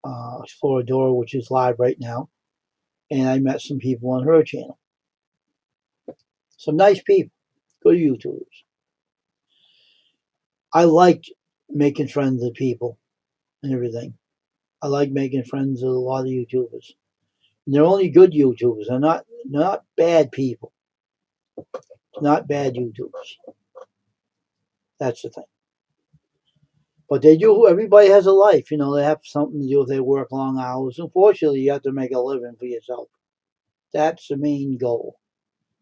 Exploradora, which is live right now, and I met some people on her channel. Some nice people, good YouTubers. I liked making friends with people and everything. I like making friends with a lot of YouTubers. And they're only good YouTubers. They're not bad people. Not bad YouTubers. That's the thing. But they do. Everybody has a life. They have something to do if they work long hours. Unfortunately, you have to make a living for yourself. That's the main goal.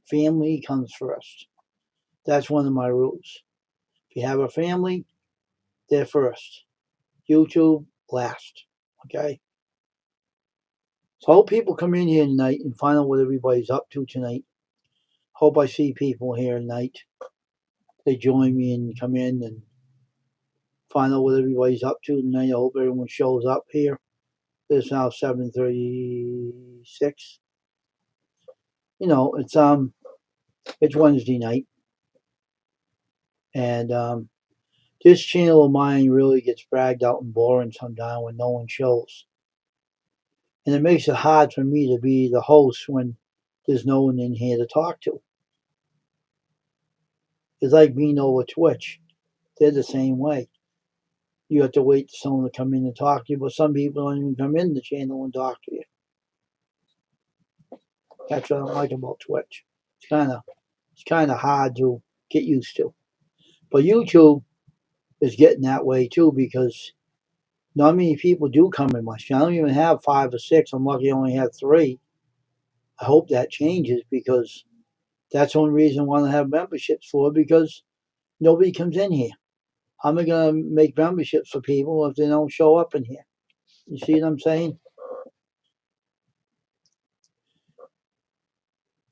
Family comes first. That's one of my rules. If you have a family, they're first. YouTube last. Okay. So I hope people come in here tonight and find out what everybody's up to tonight. Hope I see people here tonight. They join me and come in and find out what everybody's up to tonight. I hope everyone shows up here. It's now 7:36. It's Wednesday night, and this channel of mine really gets dragged out and boring sometimes when no one shows, and it makes it hard for me to be the host when there's no one in here to talk to. It's like being over Twitch. They're the same way. You have to wait for someone to come in and talk to you, but some people don't even come in the channel and talk to you. That's what I don't like about Twitch. It's kind of hard to get used to. But YouTube is getting that way too because not many people do come in my channel. I don't even have 5 or 6. I'm lucky I only have 3. I hope that changes because that's the only reason I want to have memberships for because nobody comes in here. How am I going to make memberships for people if they don't show up in here? You see what I'm saying?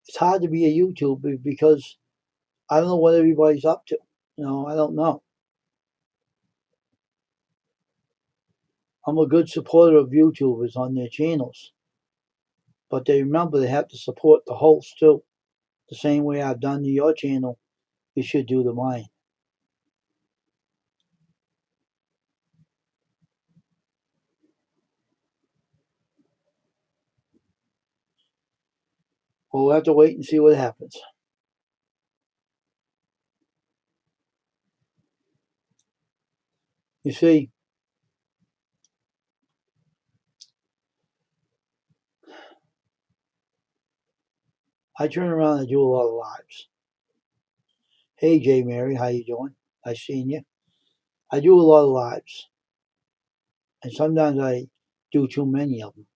It's hard to be a YouTuber because I don't know what everybody's up to. I don't know. I'm a good supporter of YouTubers on their channels, but they remember they have to support the host too. The same way I've done to your channel, you should do to mine. We'll have to wait and see what happens. You see, I turn around and do a lot of lives. Hey, J Mary, how you doing? I seen you. I do a lot of lives, and sometimes I do too many of them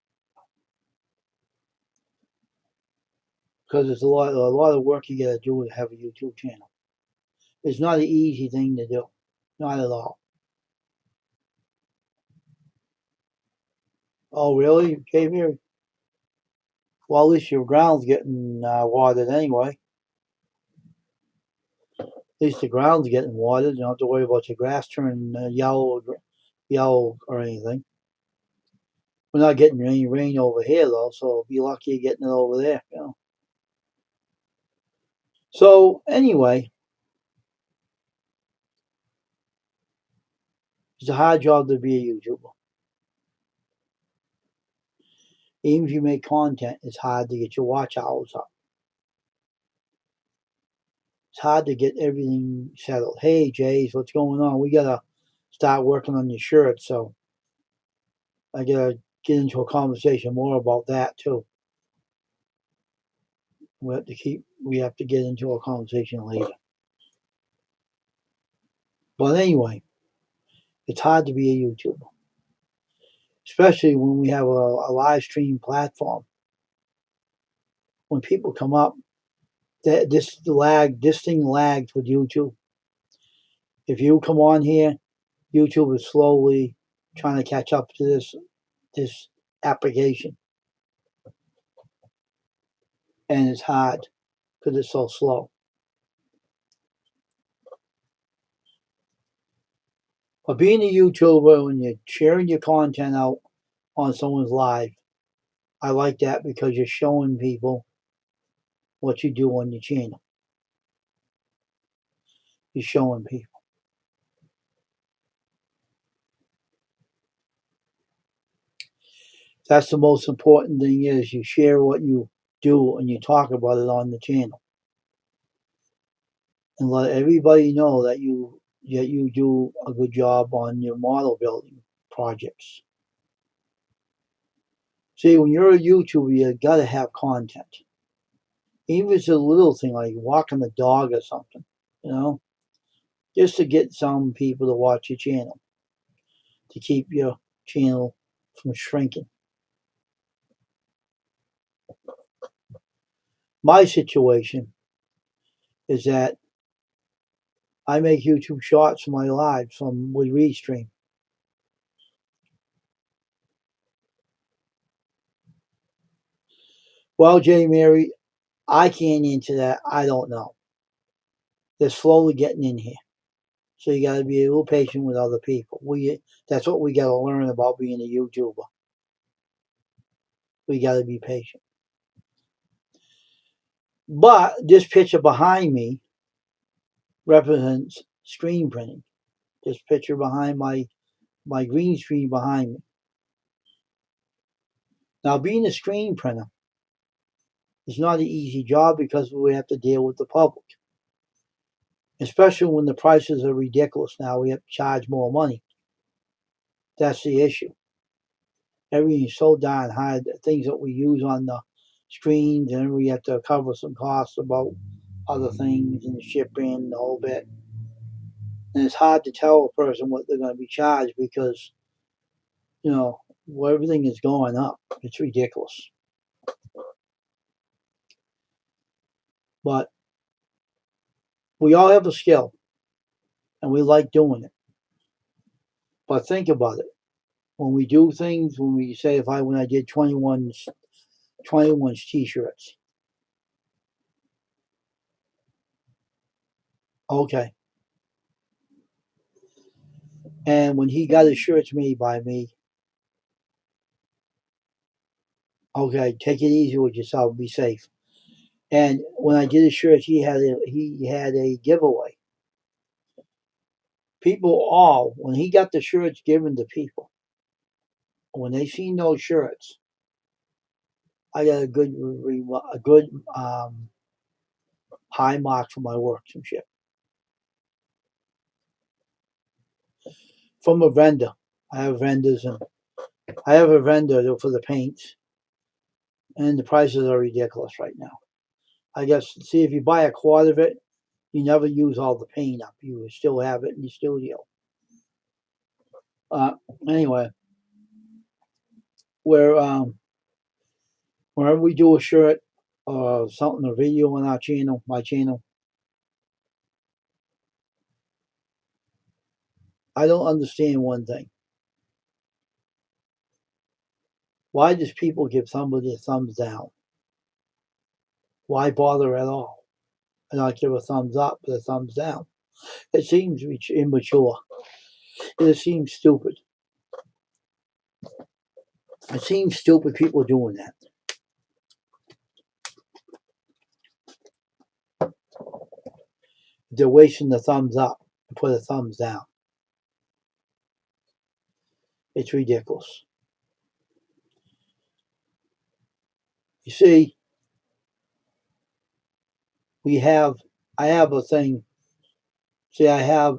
because it's a lot of work you got to do to have a YouTube channel. It's not an easy thing to do, not at all. Oh, really, J Mary? Well, at least your ground's getting watered anyway. At least the ground's getting watered. You don't have to worry about your grass turning yellow or anything. We're not getting any rain over here though, so be lucky you're getting it over there. So anyway, it's a hard job to be a YouTuber. Even if you make content, it's hard to get your watch hours up. It's hard to get everything settled. Hey, Jays, what's going on? We gotta start working on your shirt, so I gotta get into a conversation more about that too. We have to get into a conversation later. But anyway, it's hard to be a YouTuber, especially when we have a live stream platform. When people come up, this thing lags with YouTube. If you come on here, YouTube is slowly trying to catch up to this application, and it's hard because it's so slow. But being a YouTuber, when you're sharing your content out on someone's live, I like that because you're showing people what you do on your channel. You're showing people. That's the most important thing is you share what you do and you talk about it on the channel. And let everybody know that you do a good job on your model building projects. See, when you're a YouTuber, you gotta have content. Even if it's a little thing like walking the dog or something, you know, just to get some people to watch your channel, to keep your channel from shrinking. My situation is that I make YouTube shorts for my lives from with Restream. Well, J. Mary, I can't answer that. I don't know. They're slowly getting in here. So you got to be a little patient with other people. That's what we got to learn about being a YouTuber. We got to be patient. But this picture behind me represents screen printing. This picture behind my green screen behind me. Now, being a screen printer is not an easy job because we have to deal with the public, especially when the prices are ridiculous now. We have to charge more money. That's the issue. Everything's so darn high. The things that we use on the screens, and we have to cover some costs about other things and the shipping, the whole bit. And it's hard to tell a person what they're going to be charged because, everything is going up. It's ridiculous. But we all have a skill, and we like doing it. But think about it. When we do things, when we say when I did 21's t-shirts. Okay. And when he got his shirts made by me, okay, take it easy with yourself, be safe. And when I did his shirts, he had a giveaway. People when he got the shirts given to people, when they seen those shirts, I got a good high mark for my workmanship from a vendor. I have vendors, and I have a vendor for the paints, and the prices are ridiculous right now. I guess, see, if you buy a quart of it, you never use all the paint up. You still have it in your studio. Anyway, whenever we do a shirt or something, a video on our channel, my channel, I don't understand one thing. Why does people give somebody a thumbs down? Why bother at all? And not give a thumbs up but a thumbs down? It seems immature. It seems stupid. It seems stupid people doing that. They're wasting the thumbs up to put a thumbs down. It's ridiculous. You see, I have a thing. See, I have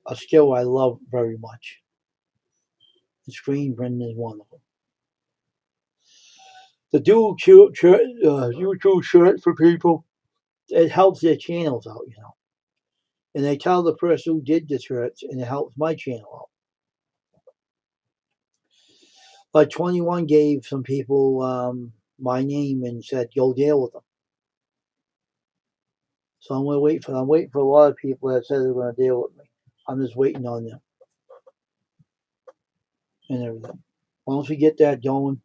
a skill I love very much. The screen printing is one of them. The YouTube shirt for people, it helps their channels out, And they tell the person who did the shirts, and it helps my channel out. Like 21 gave some people my name and said, go deal with them. So I'm waiting for a lot of people that said they're going to deal with me. I'm just waiting on them and everything. Once we get that going,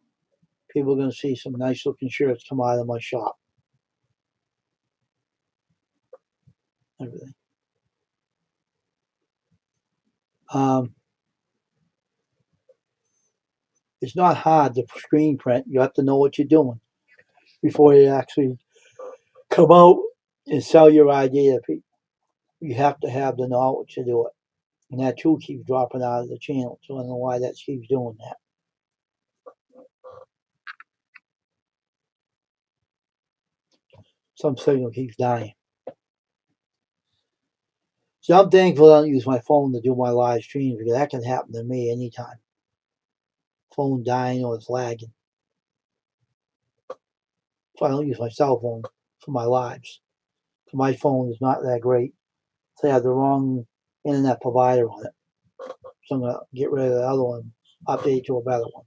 people are going to see some nice looking shirts come out of my shop. Everything. It's not hard to screen print. You have to know what you're doing before you actually come out and sell your idea to people. You have to have the knowledge to do it. And that too keeps dropping out of the channel. So I don't know why that keeps doing that. Some signal keeps dying. So I'm thankful I don't use my phone to do my live streams because that can happen to me anytime. Phone dying or it's lagging. So I don't use my cell phone for my lives. So my phone is not that great. So I have the wrong internet provider on it. So I'm going to get rid of the other one, update to a better one.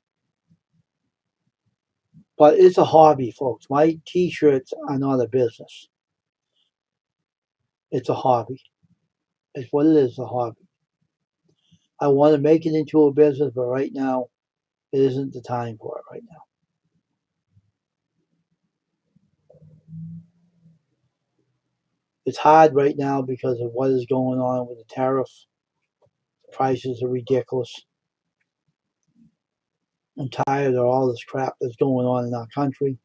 But it's a hobby, folks. My t-shirts are not a business. It's a hobby. It's what it is, a hobby. I want to make it into a business, but right now, it isn't the time for it right now. It's hard right now because of what is going on with the tariffs. Prices are ridiculous. I'm tired of all this crap that's going on in our country.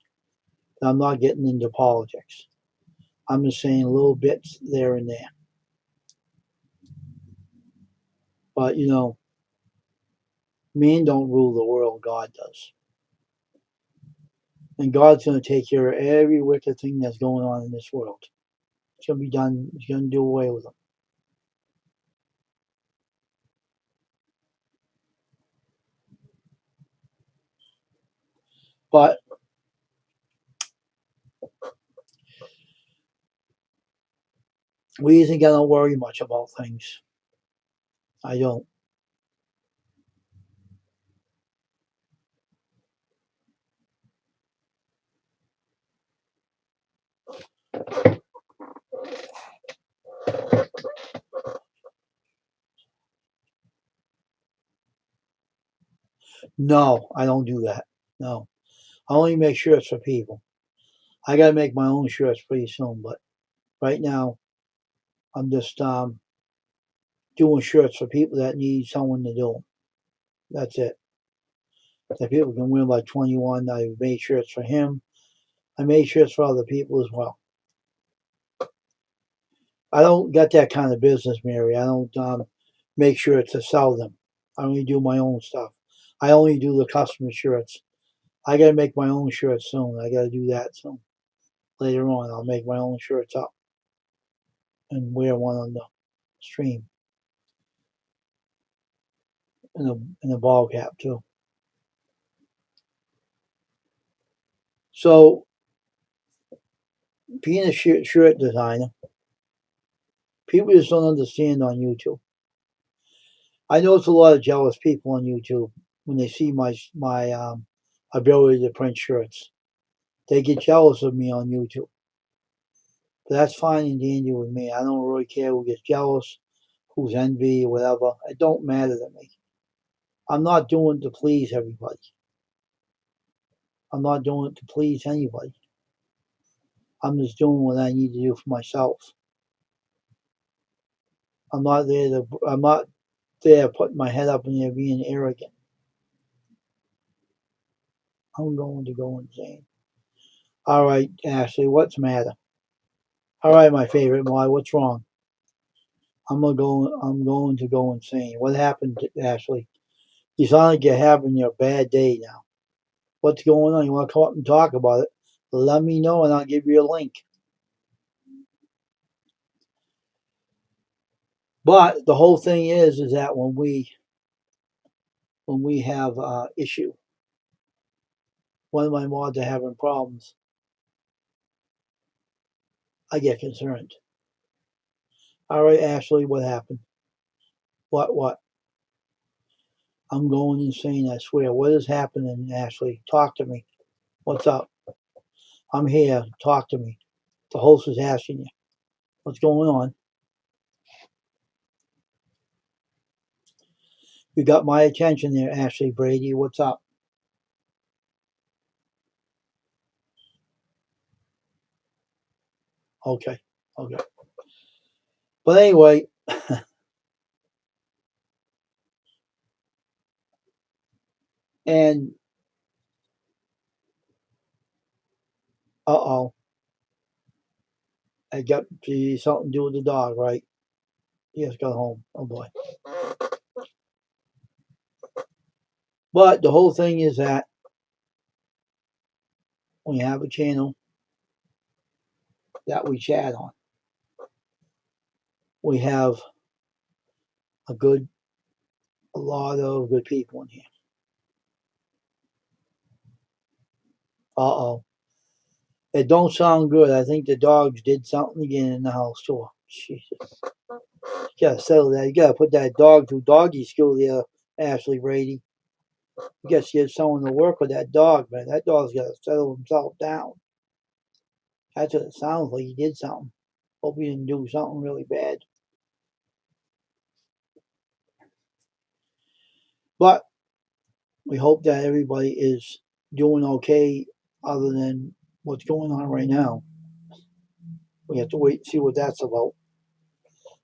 I'm not getting into politics. I'm just saying little bits there and there. But, you know, man don't rule the world, God does. And God's going to take care of every wicked thing that's going on in this world. It's going to be done. He's going to do away with them. But we isn't going to worry much about things. I don't. No, I don't do that. No. I only make shirts for people. I got to make my own shirts pretty soon, but right now I'm just doing shirts for people that need someone to do them. That's it. That people can win by 21. I made shirts for him. I made shirts for other people as well. I don't got that kind of business, Mary. I don't make shirts to sell them. I only do my own stuff. I only do the customer shirts. I got to make my own shirts soon. I got to do that soon. Later on, I'll make my own shirts up and wear one on the stream and a ball cap too. So, being a shirt designer, people just don't understand on YouTube. I notice a lot of jealous people on YouTube when they see my ability to print shirts. They get jealous of me on YouTube. But that's fine and dandy with me. I don't really care who gets jealous, who's envy, or whatever. It don't matter to me. I'm not doing it to please everybody. I'm not doing it to please anybody. I'm just doing what I need to do for myself. I'm not there putting my head up in the air being arrogant. I'm going to go insane. All right, Ashley, what's the matter? All right, my favorite boy, what's wrong? I'm going to go insane. What happened, Ashley? You sound like you're having your bad day now. What's going on? You want to come up and talk about it? Let me know, and I'll give you a link. But the whole thing is that when we have issue, one of my mods are having problems, I get concerned. All right, Ashley, what happened? What? I'm going insane, I swear. What is happening, Ashley? Talk to me. What's up? I'm here. Talk to me. The host is asking you. What's going on? You got my attention there, Ashley Brady. What's up? Okay. Okay. But anyway, and uh-oh, I got something to do with the dog, right? He just got home. Oh boy. But the whole thing is that when you have a channel, that we chat on. We have a lot of good people in here. Uh-oh. It don't sound good. I think the dogs did something again in the house too. Jesus. You gotta settle that. You gotta put that dog to doggy school there, Ashley Brady. You gotta get someone to work with that dog, man. That dog's gotta settle himself down. That's what it sounds like. He did something. Hope he didn't do something really bad. But we hope that everybody is doing okay other than what's going on right now. We have to wait and see what that's about.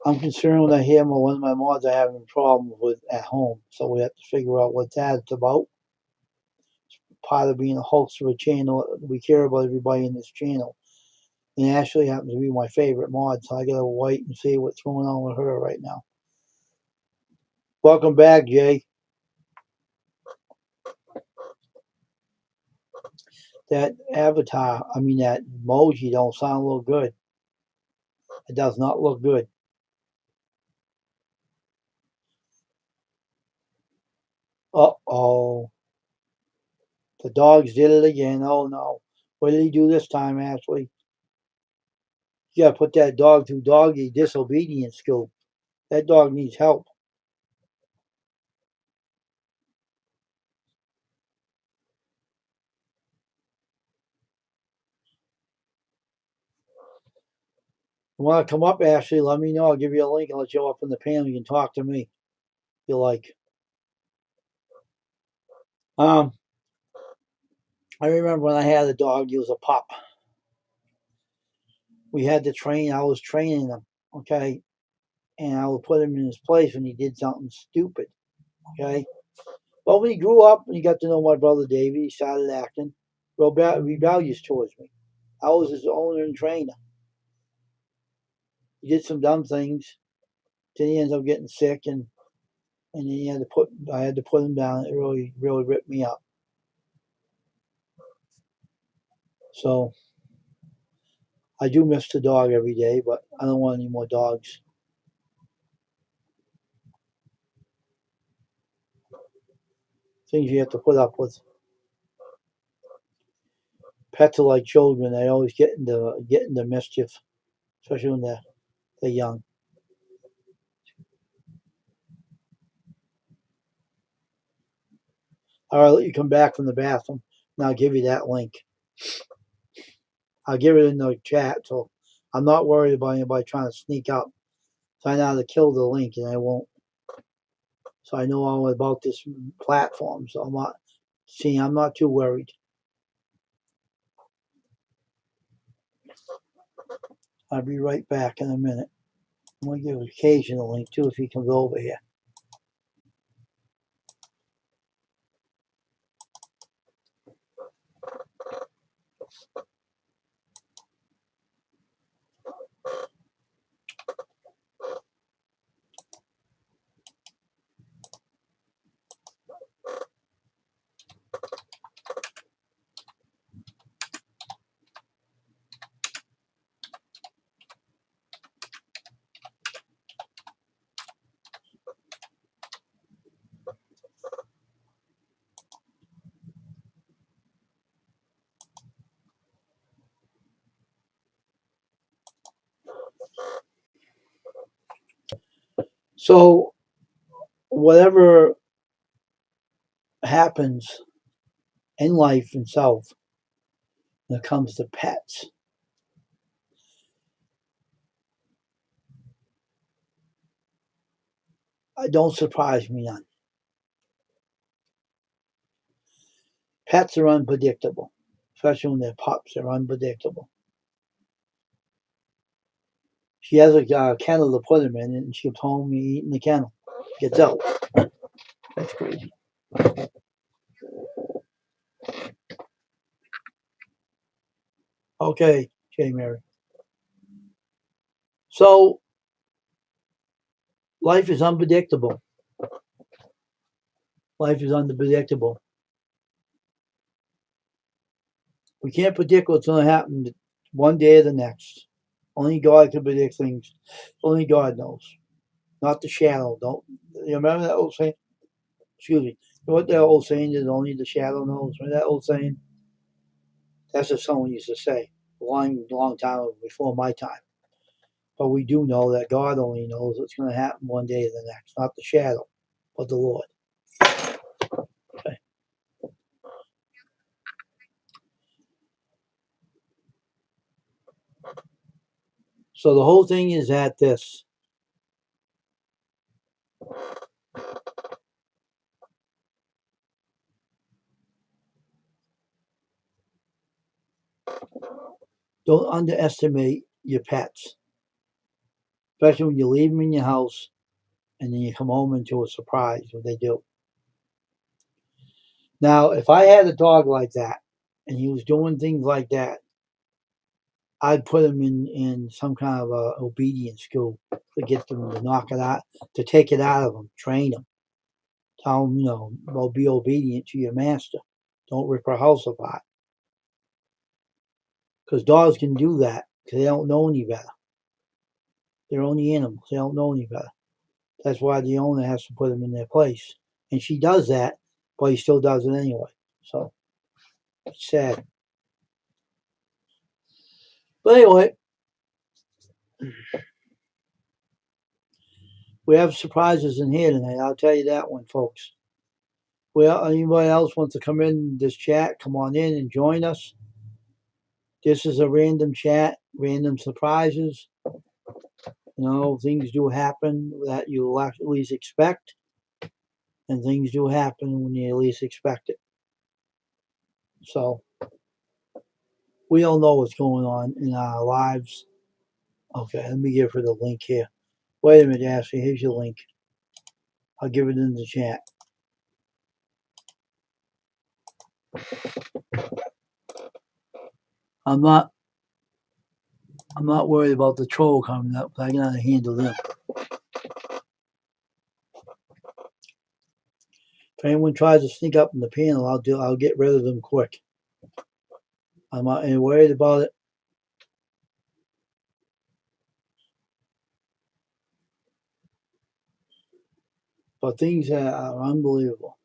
I'm concerned when I hear one of my mods are having problems with at home, so we have to figure out what that's about. Part of being a host of a channel, we care about everybody in this channel. And Ashley happens to be my favorite mod, so I gotta wait and see what's going on with her right now. Welcome back, Jay. That avatar, that emoji don't sound a little good. It does not look good. Uh-oh. The dogs did it again. Oh, no. What did he do this time, Ashley? You gotta put that dog through doggy disobedience school. That dog needs help. You want to come up, Ashley? Let me know. I'll give you a link. I'll let you up in the panel. You can talk to me if you like. I remember when I had a dog. He was a pup. We had to train. I was training him, okay, and I would put him in his place when he did something stupid, okay. But when he grew up and he got to know my brother David, he started acting rebellious towards me. I was his owner and trainer. He did some dumb things. Then he ended up getting sick, and then I had to put him down. It really ripped me up. So I do miss the dog every day, but I don't want any more dogs. Things you have to put up with. Pets are like children. They always get into mischief, especially when they're young. All right, I'll let you come back from the bathroom, and I'll give you that link. I'll give it in the chat, so I'm not worried about anybody trying to sneak up. Find out how to kill the link, and I won't. So I know all about this platform, so I'm not too worried. I'll be right back in a minute. I'm going to give Occasion a link, too, if he comes over here. So whatever happens in life itself when it comes to pets, it don't surprise me none. Pets are unpredictable, especially when they're pups. They're unpredictable. She has a kennel to put him in, and she comes home and he eat in the kennel. Gets out. That's crazy. Okay, J. Mary. So life is unpredictable. Life is unpredictable. We can't predict what's going to happen one day or the next. Only God can predict things. Only God knows, not the shadow. Don't you remember that old saying? Excuse me. You know what that old saying is? Only the shadow knows. Remember that old saying? That's what someone used to say a long time before my time. But we do know that God only knows what's going to happen one day or the next, not the shadow, but the Lord. Okay. So the whole thing is at this. Don't underestimate your pets, especially when you leave them in your house and then you come home into a surprise what they do. Now, if I had a dog like that and he was doing things like that, I'd put him in some kind of a obedience school to get them to knock it out, to take it out of them, train them, tell them, well, be obedient to your master. Don't rip our house apart. Because dogs can do that because they don't know any better. They're only animals. They don't know any better. That's why the owner has to put them in their place. And she does that, but he still does it anyway. So, it's sad. But anyway, we have surprises in here tonight. I'll tell you that one, folks. Well, anybody else wants to come in this chat, come on in and join us. This is a random chat, random surprises. Things do happen that you at least expect, and things do happen when you least expect it. So, we all know what's going on in our lives. Okay, let me give her the link here. Wait a minute, Ashley. Here's your link. I'll give it in the chat. I'm not worried about the troll coming up. I can handle them. If anyone tries to sneak up in the panel, I'll get rid of them quick. I'm not any worried about it. But things are unbelievable.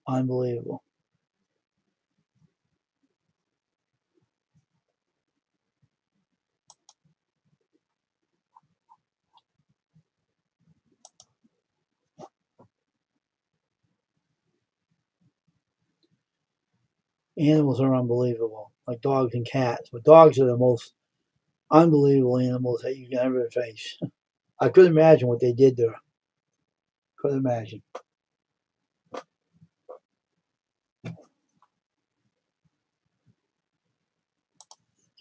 Unbelievable. Animals are unbelievable, like dogs and cats. But dogs are the most unbelievable animals that you can ever face. I couldn't imagine what they did there. Couldn't imagine.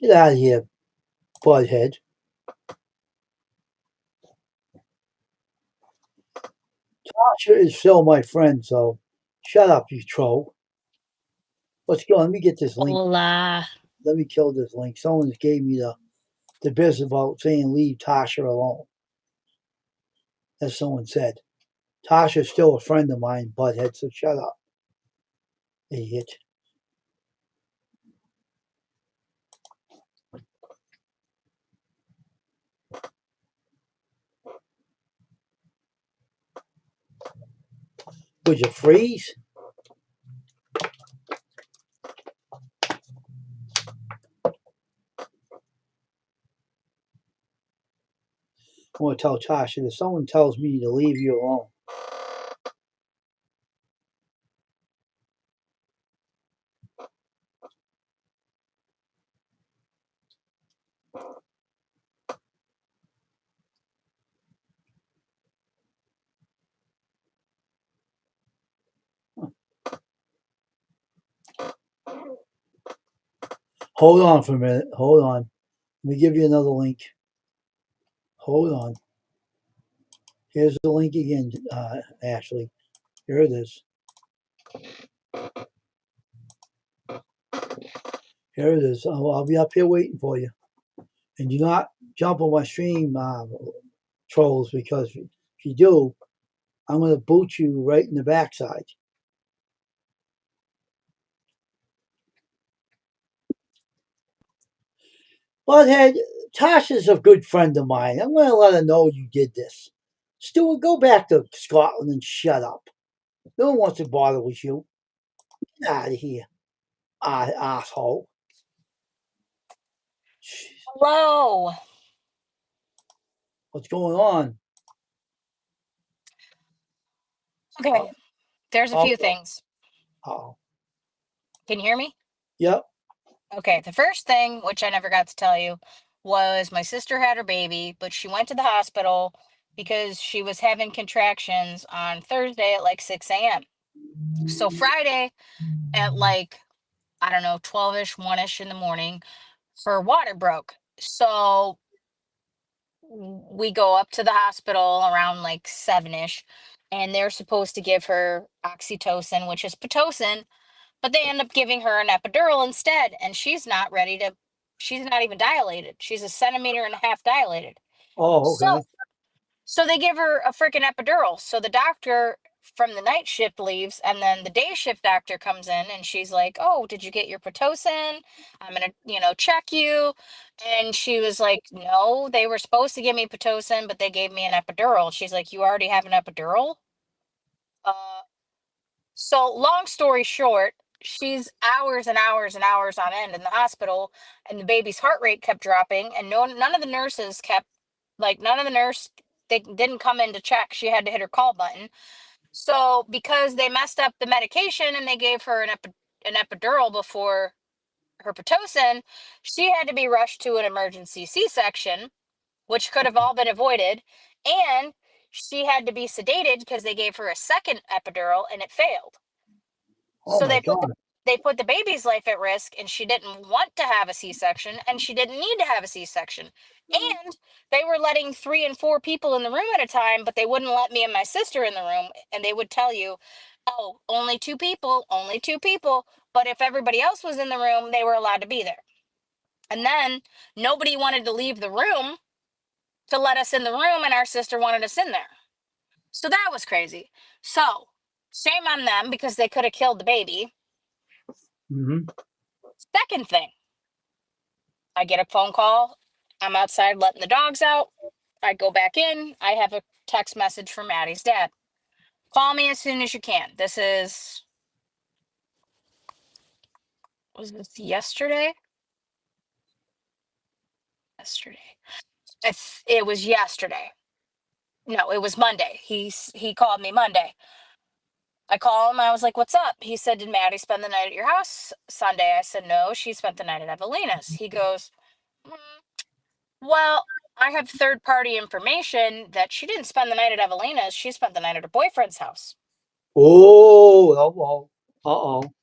Get out of here, butthead. Tasha is still my friend, so shut up, you troll. Let's go. Let me get this link. Hola. Let me kill this link. Someone gave me the business about saying leave Tasha alone. As someone said. Tasha's still a friend of mine, butthead, so shut up. Idiot. Would you freeze? I want to tell Tasha that someone tells me to leave you alone. Hold on for a minute. Hold on. Let me give you another link. Hold on. Here's the link again, Ashley. Here it is. Here it is. I'll be up here waiting for you. And do not jump on my stream, trolls, because if you do, I'm going to boot you right in the backside. Butthead, Tasha's a good friend of mine. I'm going to let her know you did this. Stuart, go back to Scotland and shut up. No one wants to bother with you. Get out of here, asshole. Hello. What's going on? Okay, there's a Oh, few things. oh, Can you hear me? yep. Okay, the first thing, which I never got to tell you, was my sister had her baby, but she went to the hospital because she was having contractions on Thursday at like 6 a.m. So Friday at like, I don't know, 12-ish, 1-ish in the morning, her water broke. So we go up to the hospital around like 7-ish, and they're supposed to give her oxytocin, which is Pitocin, but they end up giving her an epidural instead, and she's not even dilated. She's a centimeter and a half dilated. Oh, So okay. so they give her a freaking epidural. So the doctor from the night shift leaves, and then the day shift doctor comes in, and she's like, "Oh, did you get your Pitocin? I'm gonna, check you." And she was like, "No, they were supposed to give me Pitocin, but they gave me an epidural." She's like, "You already have an epidural?" Uh, so long story short, she's hours and hours and hours on end in the hospital, and the baby's heart rate kept dropping, and none of the nurses kept, like, none of the nurse, they didn't come in to check. She had to hit her call button. So because they messed up the medication and they gave her an epidural before her Pitocin, she had to be rushed to an emergency C-section, which could have all been avoided, and she had to be sedated because they gave her a second epidural and it failed. Oh So my God. they put the baby's life at risk, and she didn't want to have a C-section, and she didn't need to have a C-section. And they were letting 3 and 4 people in the room at a time, but they wouldn't let me and my sister in the room, and they would tell you, "Oh, only 2 people, only 2 people." But if everybody else was in the room, they were allowed to be there. And then nobody wanted to leave the room to let us in the room, and our sister wanted us in there. So that was crazy. So shame on them because they could have killed the baby. Hmm. Second thing, I get a phone call. I'm outside letting the dogs out. I go back in. I have a text message from Maddie's dad. Call me as soon as you can. Was this yesterday? Yesterday. It was yesterday. No, it was Monday. He called me Monday. I call him. I was like, "What's up?" He said, "Did Maddie spend the night at your house Sunday?" I said, "No, she spent the night at Evelina's." He goes, "Mm, well, I have third party information that she didn't spend the night at Evelina's. She spent the night at her boyfriend's house." Oh, oh, oh.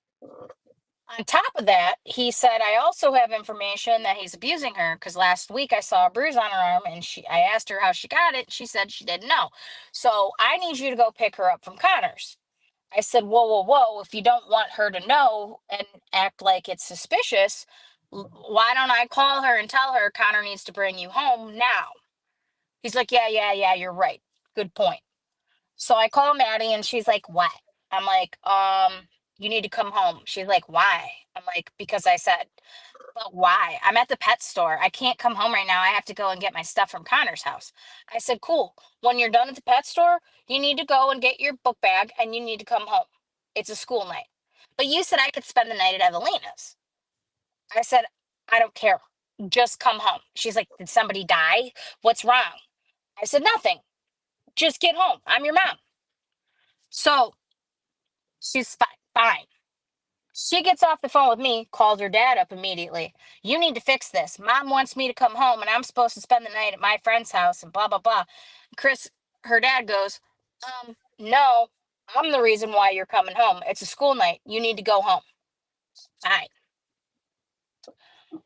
On top of that, he said, "I also have information that he's abusing her because last week I saw a bruise on her arm, and I asked her how she got it. She said she didn't know. So I need you to go pick her up from Connors." I said, "Whoa, whoa, whoa. If you don't want her to know and act like it's suspicious, why don't I call her and tell her Connor needs to bring you home now?" He's like, "Yeah, yeah, yeah, you're right. Good point." So I call Maddie, and she's like, "What?" I'm like, "You need to come home." She's like, "Why?" I'm like, "Because I said." "But why? I'm at the pet store. I can't come home right now. I have to go and get my stuff from Connor's house." I said, "Cool. When you're done at the pet store, you need to go and get your book bag and you need to come home. It's a school night." "But you said I could spend the night at Evelina's." I said, "I don't care. Just come home." She's like, "Did somebody die? What's wrong?" I said, "Nothing. Just get home. I'm your mom." So she's fine. Fine. She gets off the phone with me, calls her dad up immediately. "You need to fix this. Mom wants me to come home, and I'm supposed to spend the night at my friend's house," and blah, blah, blah. Chris, her dad goes, "No, I'm the reason why you're coming home. It's a school night. You need to go home." Fine.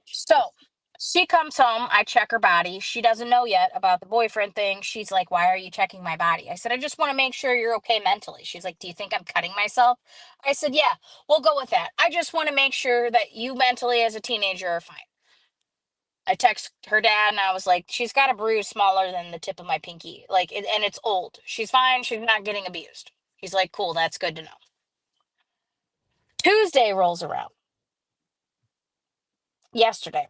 So she comes home. I check her body. She doesn't know yet about the boyfriend thing. She's like, "Why are you checking my body?" I said, "I just want to make sure you're okay mentally." She's like, "Do you think I'm cutting myself?" I said, "Yeah, we'll go with that. I just want to make sure that you mentally as a teenager are fine." I text her dad and I was like, "She's got a bruise smaller than the tip of my pinky. And it's old. She's fine. She's not getting abused." He's like, "Cool. That's good to know." Tuesday rolls around yesterday.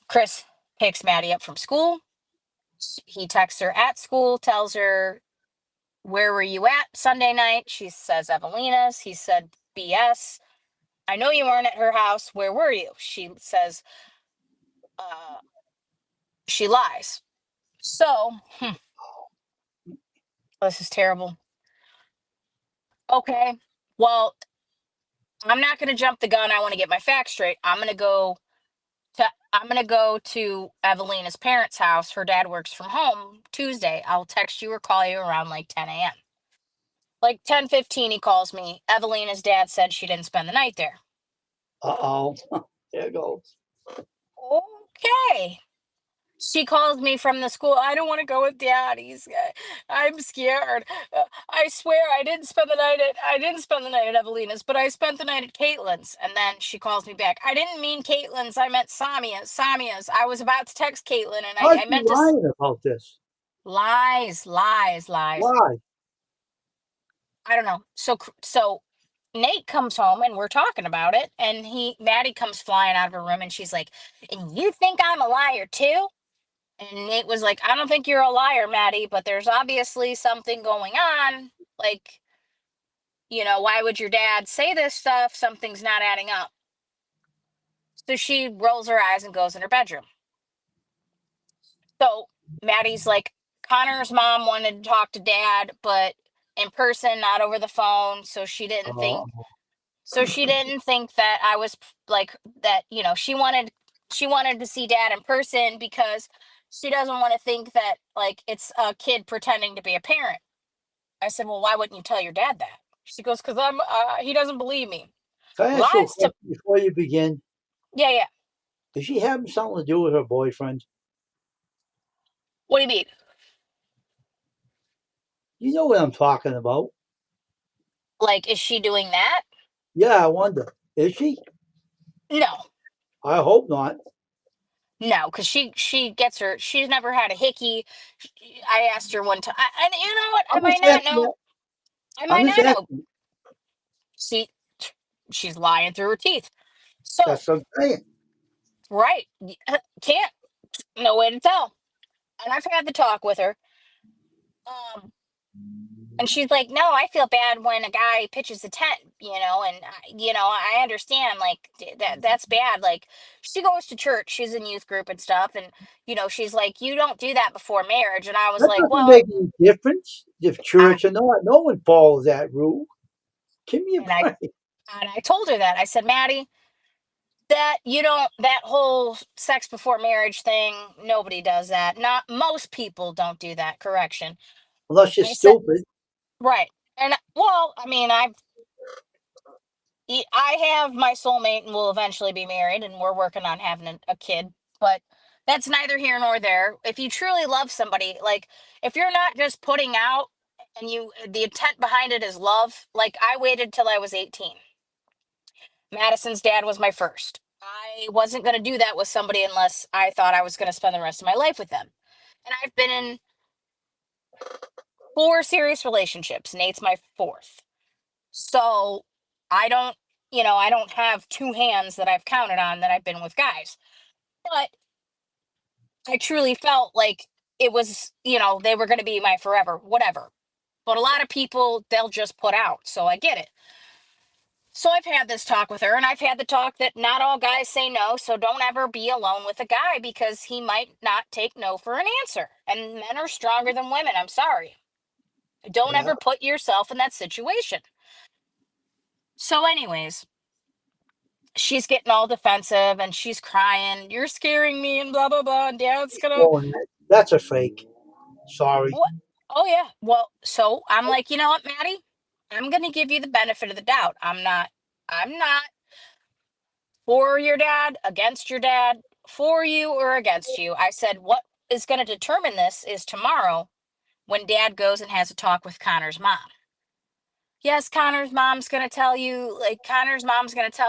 Chris picks Maddie up from school. He texts her at school, tells her, "Where were you at Sunday night?" She says, "Evelina's." He said, "BS. I know you weren't at her house. Where were you?" She says, uh, she lies. So, this is terrible. Okay. Well, I'm not going to jump the gun. I want to get my facts straight. I'm going to go to Evelina's parents' house. Her dad works from home Tuesday. I'll text you or call you around like 10 a.m. Like 10:15 he calls me. Evelina's dad said she didn't spend the night there. Uh-oh. There it goes. Okay. She calls me from the school. "I don't want to go with dad. I'm scared. I swear I didn't spend the night at Evelina's, but I spent the night at Caitlin's." And then she calls me back. "I didn't mean Caitlin's. I meant Samia's. I was about to text Caitlin and How's I she meant to lying about this? lies, lies, lies. Why? I don't know. So Nate comes home and we're talking about it, and Maddie comes flying out of her room and she's like, "And you think I'm a liar too?" And Nate was like, "I don't think you're a liar, Maddie, but there's obviously something going on. Like, why would your dad say this stuff? Something's not adding up." So she rolls her eyes and goes in her bedroom. So Maddie's like, "Connor's mom wanted to talk to dad, but in person, not over the phone. Oh, So she didn't think that I was like that, she wanted to see dad in person because she doesn't want to think that like it's a kid pretending to be a parent." I said, "Well, why wouldn't you tell your dad that?" She goes, "Because he doesn't believe me." can I ask you a Lies to, question before you begin? yeah, yeah. Is she having something to do with her boyfriend? What do you mean? You know what I'm talking about. Like, is she doing that? Yeah, I wonder. Is she? No, I hope not. no, because she's never had a hickey. I asked her one time, and you know what? I I'm might just not asking know. that. I I'm might just not know. asking. See, she's lying through her teeth. So, That's what I'm saying. right, can't, no way to tell. And I've had the talk with her. Um, And she's like, "No, I feel bad when a guy pitches a tent, and I understand like that's bad." Like she goes to church, she's in youth group and stuff, and she's like, "You don't do that before marriage." And I was That like, doesn't "Well, make any difference if I church or not. No one follows that rule. Give me a and I break. and I told her that. I said, "Maddie, that whole sex before marriage thing, nobody does that. Not most people don't do that." Correction. Unless you're I said, stupid. right. And well, I mean, I have my soulmate and we'll eventually be married and we're working on having a kid, but that's neither here nor there. If you truly love somebody, like if you're not just putting out and the intent behind it is love, like I waited till I was 18. Madison's dad was my first. I wasn't going to do that with somebody unless I thought I was going to spend the rest of my life with them. And I've been in 4 serious relationships. Nate's my fourth. So I don't have two hands that I've counted on that I've been with guys. But I truly felt like it was, they were going to be my forever, whatever. But a lot of people, they'll just put out. So I get it. So I've had this talk with her, and I've had the talk that not all guys say no. So don't ever be alone with a guy because he might not take no for an answer. And men are stronger than women. I'm sorry. Don't Yeah. ever put yourself in that situation. So, anyways, she's getting all defensive and she's crying. "You're scaring me," and blah, blah, blah. And dad's gonna, Oh, that's a fake. Sorry. what? Oh, yeah. Well, so I'm like, "You know what, Maddie? I'm going to give you the benefit of the doubt. I'm not for your dad, against your dad, for you or against you." I said, "What is going to determine this is tomorrow when dad goes and has a talk with Connor's mom." Yes, Connor's mom's going to tell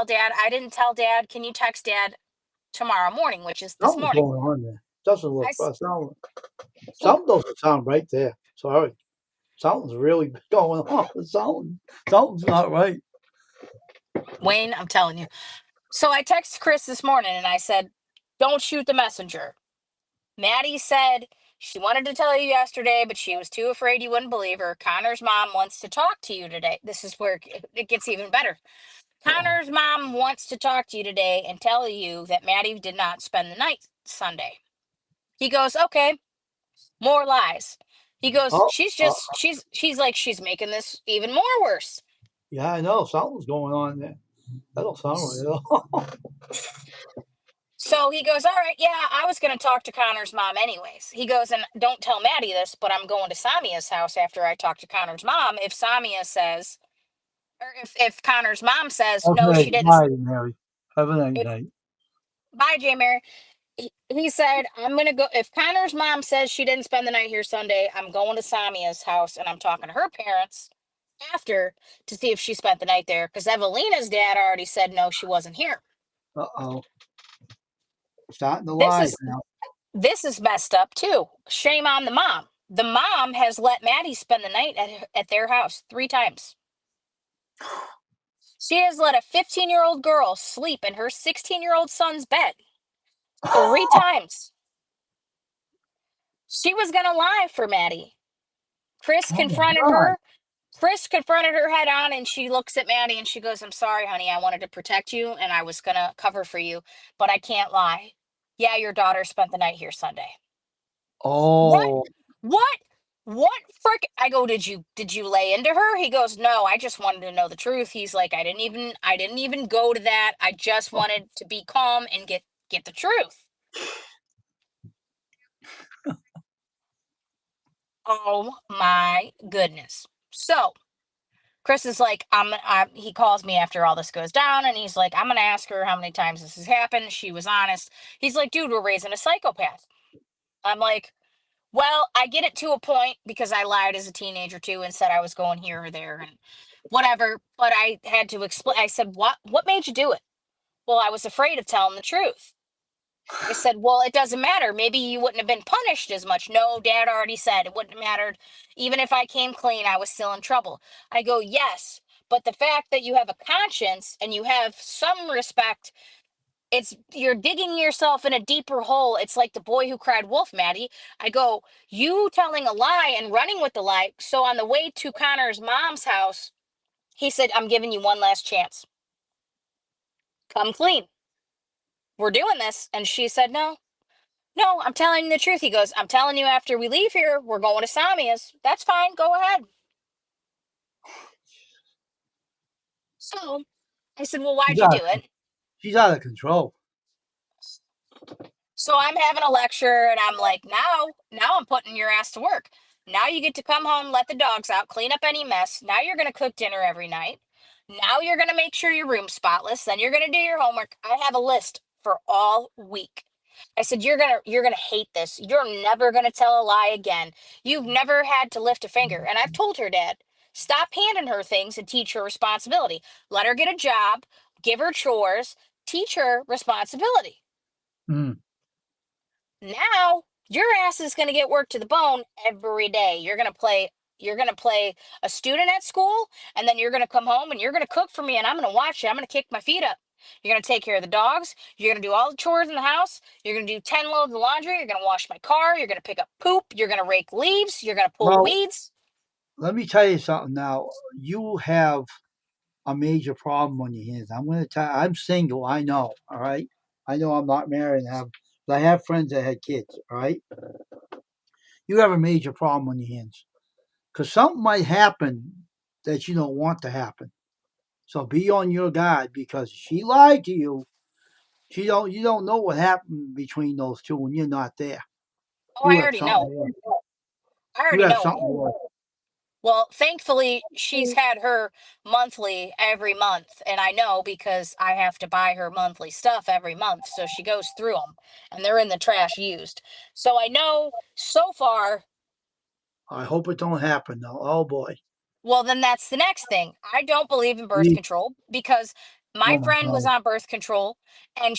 dad, "I didn't tell dad. Can you text dad tomorrow morning," which is this Something's morning. going on there. Doesn't I, look s- well, something doesn't sound right there. Sorry. Something's really going on. Something's not right. Wayne, I'm telling you. So I texted Chris this morning and I said, Don't shoot the messenger. Maddie said she wanted to tell you yesterday, but she was too afraid you wouldn't believe her. Connor's mom wants to talk to you today. This is where it gets even better. Uh-oh. Connor's mom wants to talk to you today and tell you that Maddie did not spend the night Sunday. He goes, okay, more lies. He goes, Oh, she's like, she's making this even more worse. yeah, I know. Something's going on there. That don't sound right at all. So he goes, all right, yeah, I was going to talk to Connor's mom anyways. He goes, and don't tell Maddie this, but I'm going to Samia's house after I talk to Connor's mom. If Samia says, or if Connor's mom says, no, Okay, she didn't. bye, Mary. Have a nice If, night. bye, J. Mary. He said, I'm going to go. If Connor's mom says she didn't spend the night here Sunday, I'm going to Samia's house and I'm talking to her parents after to see if she spent the night there. Because Evelina's dad already said, no, she wasn't here. Uh-oh. Starting the This lies is now. This is messed up too. Shame on the mom. The mom has let Maddie spend the night at their house 3 times. She has let a 15-year-old girl sleep in her 16-year-old son's bed 3 times. She was going to lie for Maddie. Chris Oh my confronted God. her. Chris confronted her head on, and she looks at Maddie and she goes, I'm sorry, honey. I wanted to protect you and I was going to cover for you, but I can't lie. Yeah, your daughter spent the night here Sunday. What? Oh, What? What frick? I go, did you lay into her? He goes, no, I just wanted to know the truth. He's like, I didn't even go to that. I just wanted to be calm and get the truth. Oh my goodness. So Chris is like, he calls me after all this goes down and he's like, I'm gonna ask her how many times this has happened. She was honest. He's like, dude, we're raising a psychopath. I'm like, well, I get it to a point because I lied as a teenager too and said I was going here or there and whatever. But I had to explain. I said, What made you do it? Well, I was afraid of telling the truth. I said, well, it doesn't matter. Maybe you wouldn't have been punished as much. No, Dad already said it wouldn't have mattered. Even if I came clean, I was still in trouble. I go, yes, but the fact that you have a conscience and you have some respect, you're digging yourself in a deeper hole. It's like the boy who cried wolf, Maddie. I go, you telling a lie and running with the lie. So on the way to Connor's mom's house, he said, I'm giving you one last chance. Come clean. We're doing this. And she said, no. No, I'm telling you the truth. He goes, I'm telling you after we leave here, we're going to Samia's. That's fine. Go ahead. So I said, well, she's why'd you out of, do it? she's out of control. So I'm having a lecture and I'm like, now I'm putting your ass to work. Now you get to come home, let the dogs out, clean up any mess. Now you're going to cook dinner every night. Now you're going to make sure your room's spotless. Then you're going to do your homework. I have a list for all week. I said, you're going to hate this. You're never going to tell a lie again. You've never had to lift a finger. And I've told her, Dad, stop handing her things and teach her responsibility. Let her get a job, give her chores, teach her responsibility. Mm. Now your ass is going to get worked to the bone every day. You're going to play a student at school, and then you're going to come home and you're going to cook for me, and I'm going to watch you. I'm going to kick my feet up. You're going to take care of the dogs. You're going to do all the chores in the house. You're going to do 10 loads of laundry. You're going to wash my car. You're going to pick up poop. You're going to rake leaves. You're going to pull Well, weeds. let me tell you something now. You have a major problem on your hands. I'm going to tell you, I'm single. I know. All right. I know I'm not married but I have friends that had kids. All right. You have a major problem on your hands because something might happen that you don't want to happen. So be on your guard because she lied to you. You don't know what happened between those two when you're not there. Oh, You I have already know. something worse. I You already have know. something worse. Well, thankfully, she's had her monthly every month. And I know because I have to buy her monthly stuff every month. So she goes through them and they're in the trash used. So I know so far. I hope it don't happen though. Oh boy. Well, then that's the next thing. I don't believe in birth Please. control because my Oh my friend was God. on birth control and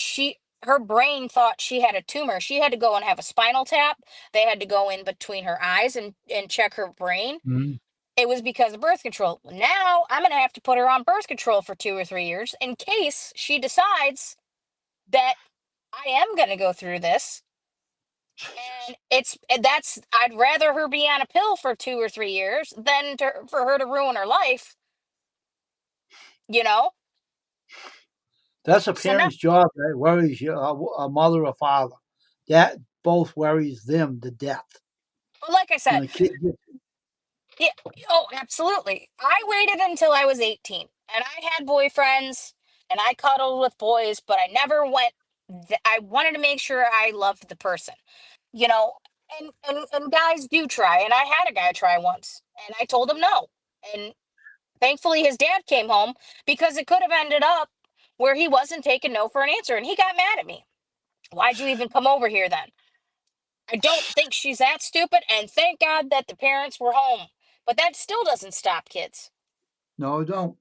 her brain thought she had a tumor. She had to go and have a spinal tap. They had to go in between her eyes and check her brain. Mhm. It was because of birth control. Now I'm going to have to put her on birth control for 2 or 3 years in case she decides that I am going to go through this. And I'd rather her be on a pill for 2 or 3 years than for her to ruin her life, you know? That's a So now, parent's job that worries you, a mother or father. That both worries them to death. but like I said, When a kid gets, yeah, oh, absolutely. I waited until I was 18 and I had boyfriends and I cuddled with boys, but I never went. I wanted to make sure I loved the person, you know, and guys do try. And I had a guy try once and I told him no. And thankfully his dad came home because it could have ended up where he wasn't taking no for an answer and he got mad at me. Why'd you even come over here then? I don't think she's that stupid, and thank God that the parents were home. But that still doesn't stop kids. no, don't.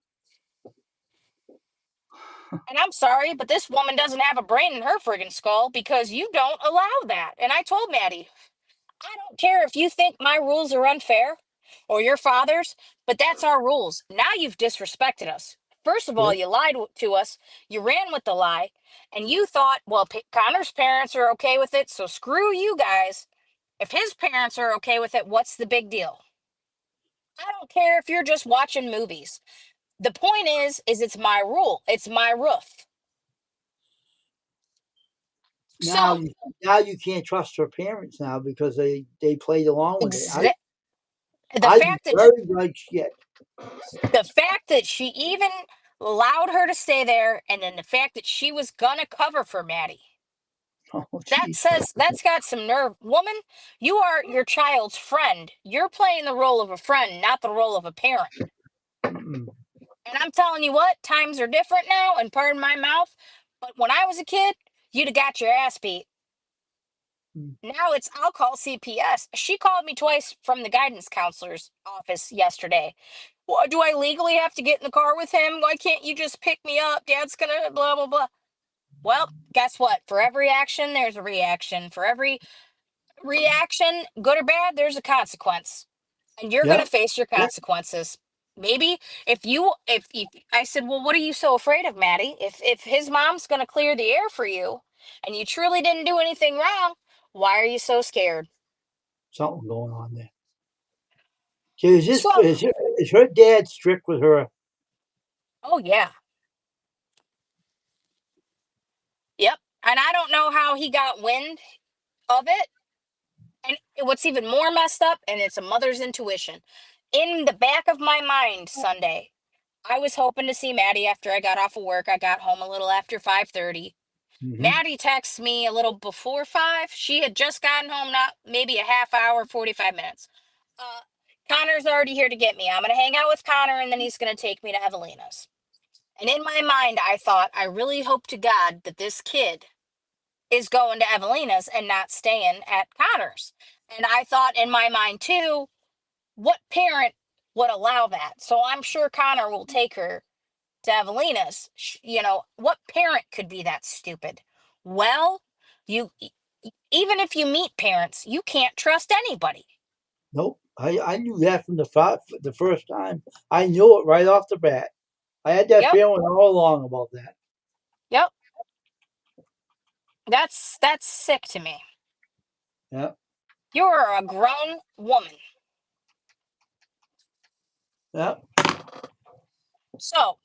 And I'm sorry, but this woman doesn't have a brain in her friggin' skull because you don't allow that. And I told Maddie, I don't care if you think my rules are unfair or your father's, but that's our rules. Now you've disrespected us. First of all, Yep, you lied to us, you ran with the lie, and you thought, well, Connor's parents are okay with it, so screw you guys. If his parents are okay with it, what's the big deal? I don't care if you're just watching movies. The point is it's my rule. It's my roof. now So, you now you can't trust her parents now because they played along with it. exa- the I'd be fact that very like shit. the fact that she even allowed her to stay there, and then the fact that she was gonna cover for Maddie. Oh, That jeez. says that's got some nerve. Woman, you are your child's friend. You're playing the role of a friend, not the role of a parent. Mm-mm. And I'm telling you what, times are different now, and pardon my mouth, but when I was a kid, you'd have got your ass beat. Mm. Now it's I'll call CPS. She called me twice from the guidance counselor's office yesterday. Well, do I legally have to get in the car with him? Why can't you just pick me up? Dad's gonna blah blah blah. Well, guess what? For every action, there's a reaction. For every reaction, good or bad, there's a consequence. And you're gonna Yep. face your Yep. consequences. Maybe if I said, well, what are you so afraid of, Maddie? If his mom's gonna clear the air for you and you truly didn't do anything wrong, why are you so scared? Something going on there. So is this So, is her dad strict with her? oh yeah, yep. And I don't know how he got wind of it. And what's even more messed up, and it's a mother's intuition. In the back of my mind, Sunday, I was hoping to see Maddie after I got off of work. I got home a little after 5:30. Hmm. Maddie texts me a little before 5. She had just gotten home, not maybe a half hour, 45 minutes. Uh, Connor's already here to get me. I'm going to hang out with Connor and then he's going to take me to Evelina's. And in my mind, I thought, I really hope to God that this kid is going to Evelina's and not staying at Connor's. And I thought in my mind too, what parent would allow that? So I'm sure Connor will take her to Evelina's. What parent could be that stupid? Well, even if you meet parents, you can't trust anybody. Nope. I knew that from the first time. I knew it right off the bat. I had that Yep, feeling all along about that. yep. That's sick to me. Yeah. You're a grown woman. Yeah. So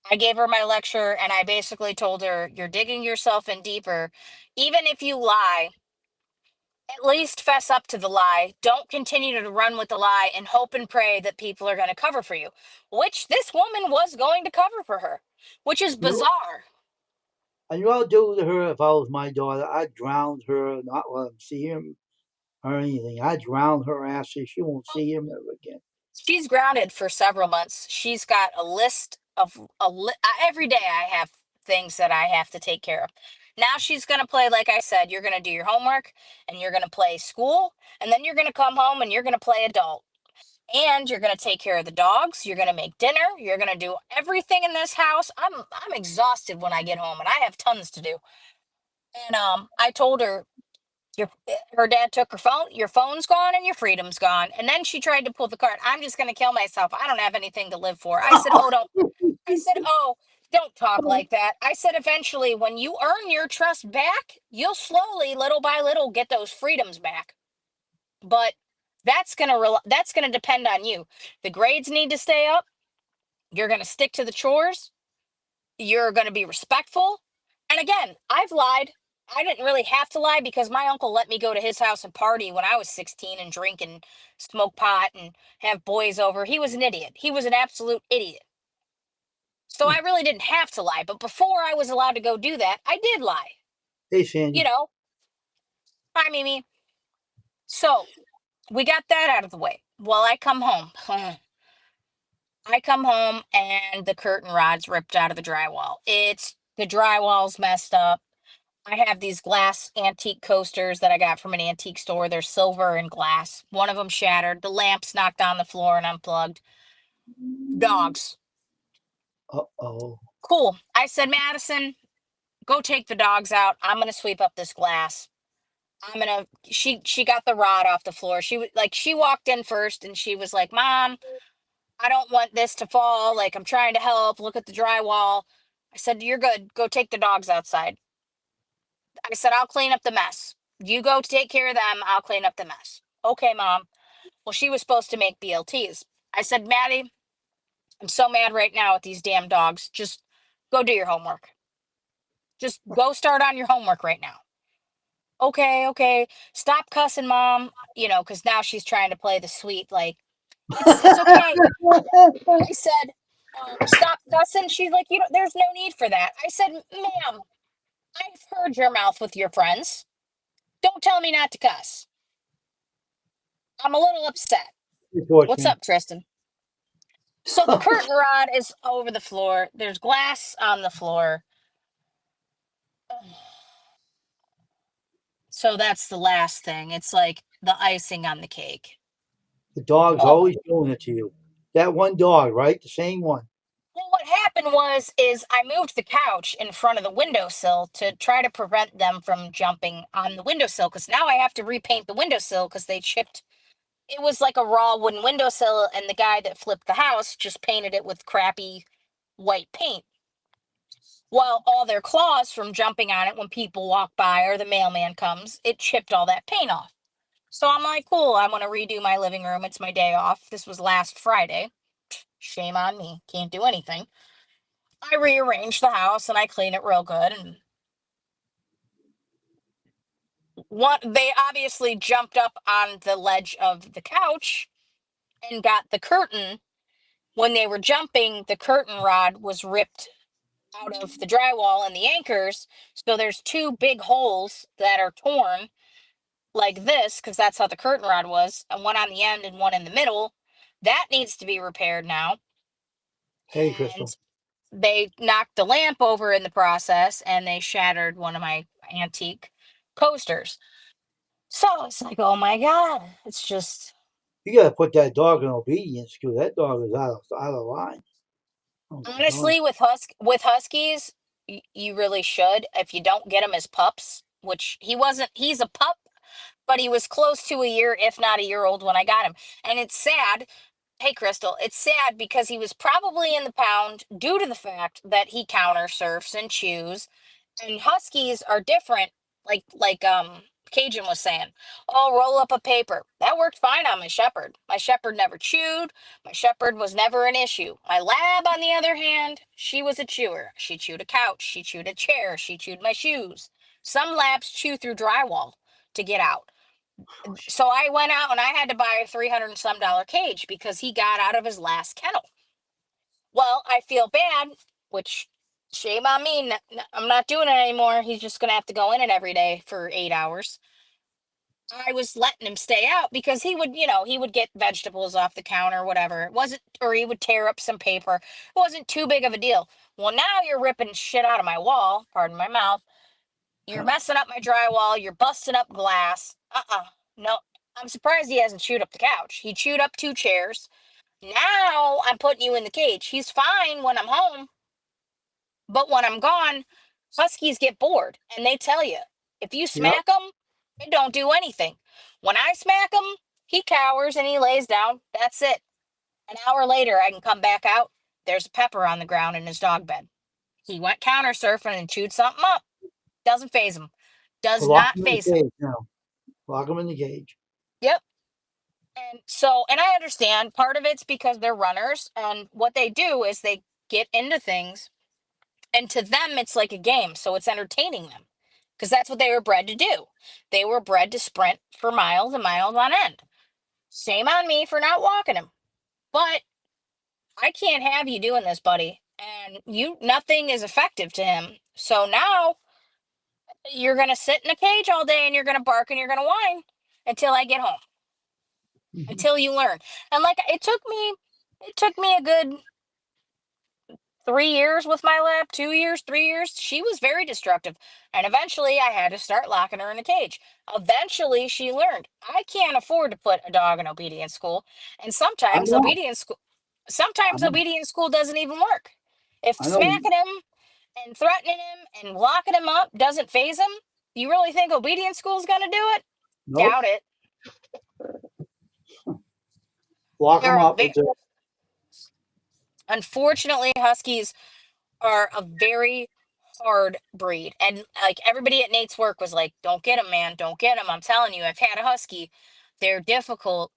I gave her my lecture and I basically told her, you're digging yourself in deeper. Even if you lie, at least fess up to the lie. Don't continue to run with the lie and hope and pray that people are going to cover for you, which this woman was going to cover for her, which is You know, bizarre. I knew I'd do to her if I was my daughter. I'd drown her, not let him see him or anything. I'd drown her ass so she won't see him ever again. She's grounded for several months. She's got a list of every day I have things that I have to take care of. Now she's going to play, like I said, you're going to do your homework and you're going to play school and then you're going to come home and you're going to play adult. And you're going to take care of the dogs, you're going to make dinner, you're going to do everything in this house. I'm exhausted when I get home and I have tons to do. And I told her her dad took her phone, your phone's gone and your freedom's gone. And then she tried to pull the card. I'm just going to kill myself. I don't have anything to live for. I said, "Oh, don't." I said, "Oh, Don't talk like that. I said eventually, when you earn your trust back, you'll slowly, little by little, get those freedoms back. But that's gonna depend on you. The grades need to stay up. You're gonna stick to the chores. You're gonna be respectful. And again, I've lied. I didn't really have to lie because my uncle let me go to his house and party when I was 16 and drink and smoke pot and have boys over. He was an idiot. He was an absolute idiot. So I really didn't have to lie. But before I was allowed to go do that, I did lie. Hey, You Sandy. know, hi, Mimi. So we got that out of the way. Well, I come home. I come home and the curtain rod's ripped out of the drywall. It's the drywall's messed up. I have these glass antique coasters that I got from an antique store. They're silver and glass. One of them shattered. The lamps knocked on the floor and unplugged. Dogs. Uh-oh. Cool. I said, Madison, go take the dogs out. I'm gonna sweep up this glass. She got the rod off the floor. She walked in first and she was like, Mom, I don't want this to fall. Like, I'm trying to help. Look at the drywall. I said, You're good. Go take the dogs outside. I said, I'll clean up the mess. You go take care of them. I'll clean up the mess. Okay, Mom. Well, she was supposed to make BLTs. I said, Maddie, I'm so mad right now with these damn dogs. Just go do your homework. Just go start on your homework right now. Okay, okay. Stop cussing, Mom. Because now she's trying to play the sweet, like, it's okay. I said, stop cussing. She's like, there's no need for that. I said, Ma'am, I've heard your mouth with your friends. Don't tell me not to cuss. I'm a little upset. What's Unfortunately. up, Tristan? So the curtain rod is over the floor. There's glass on the floor. So that's the last thing. It's like the icing on the cake. The dog's Oh, always doing it to you. That one dog, right? The same one. well, what happened is I moved the couch in front of the windowsill to try to prevent them from jumping on the windowsill because now I have to repaint the windowsill because they chipped. It was like a raw wooden windowsill, and the guy that flipped the house just painted it with crappy white paint. Well, all their claws from jumping on it when people walk by or the mailman comes, it chipped all that paint off. So I'm like, cool, I want to redo my living room. It's my day off. This was last Friday. Shame on me. Can't do anything. I rearrange the house and I clean it real good. And they obviously jumped up on the ledge of the couch and got the curtain. When they were jumping, the curtain rod was ripped out of the drywall and the anchors. So there's two big holes that are torn like this, because that's how the curtain rod was, and one on the end and one in the middle. That needs to be repaired now. Hey, And Crystal. they knocked the lamp over in the process and they shattered one of my antique coasters. So it's like, oh my God, it's just You gotta put that dog in obedience because that dog is out of line. I'm telling honestly with huskies, you really should. If you don't get him as pups, which he wasn't, he's a pup, but he was close to a year, if not a year old when I got him. And it's sad. Hey, Crystal, it's sad because he was probably in the pound due to the fact that he counter surfs and chews. And huskies are different, like Cajun was saying. Oh, roll up a paper. That worked fine on my shepherd. My shepherd never chewed. My shepherd was never an issue. My lab, on the other hand, she was a chewer. She chewed a couch. She chewed a chair. She chewed my shoes. Some labs chew through drywall to get out. So I went out and I had to buy a 300 and some dollar cage because he got out of his last kennel. Well, I feel bad, which shame on me. I'm not doing it anymore. He's just going to have to go in it every day for 8 hours. I was letting him stay out because he would get vegetables off the counter, whatever. It wasn't, or he would tear up some paper. It wasn't too big of a deal. Well, now you're ripping shit out of my wall, pardon my mouth. You're you. messing up my drywall. You're busting up glass. No. I'm surprised he hasn't chewed up the couch. He chewed up two chairs. Now I'm putting you in the cage. He's fine when I'm home, but when I'm gone, huskies get bored and they tell you if you Yep. smack them, it don't do anything. When I smack him, he cowers and he lays down. That's it. An hour later, I can come back out. There's a pepper on the ground in his dog bed. He went counter surfing and chewed something up. Doesn't phase him. So Does lock not him in the phase him. cage now. Lock him in the cage. Yep. And so, and I understand part of it's because they're runners, and what they do is they get into things, and to them, it's like a game. So it's entertaining them because that's what they were bred to do. They were bred to sprint for miles and miles on end. Shame on me for not walking him. But I can't have you doing this, buddy. And nothing is effective to him. So now you're going to sit in a cage all day and you're going to bark and you're going to whine until I get home, until you learn. And like it took me a good 3 years with my lab, 2 years, 3 years. She was very destructive. And eventually I had to start locking her in a cage. Eventually she learned I can't afford to put a dog in obedience school. And I know. I sometimes know. obedience school doesn't even work. If I know. smacking him and threatening him and locking him up doesn't phase him, you really think obedience school is going to do it? Nope. Doubt it. Lock him They're a up. very, It's a, unfortunately, Huskies are a very hard breed. And like everybody at Nate's work was like, don't get him, man. Don't get him. I'm telling you, I've had a Husky. They're difficult.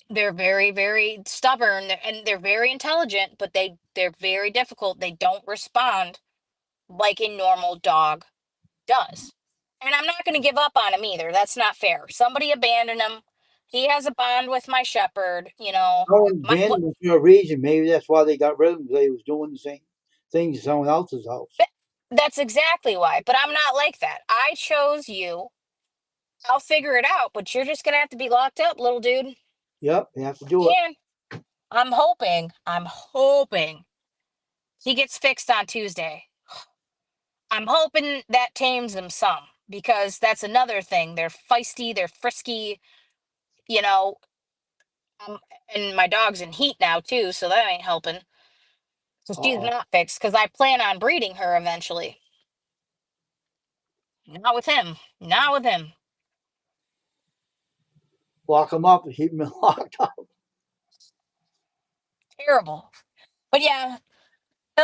They're very, very stubborn and they're very intelligent, but they're very difficult. They don't respond like a normal dog does. And I'm not going to give up on him either. That's not fair. Somebody abandoned him. He has a bond with my shepherd, no one My what abandoned him for a reason. Maybe that's why they got rid of him. They was doing the same things at someone else's house. that's exactly why. But I'm not like that. I chose you. I'll figure it out, but you're just going to have to be locked up, little dude. Yep, they have to do it. And I'm hoping he gets fixed on Tuesday. I'm hoping that tames them some because that's another thing. They're feisty, they're frisky, you know, um, and my dog's in heat now too, so that ain't helping. So she's Uh-oh. not fixed because I plan on breeding her eventually. Not with him. Not with him. Lock him up and keep him locked up. Terrible. But yeah,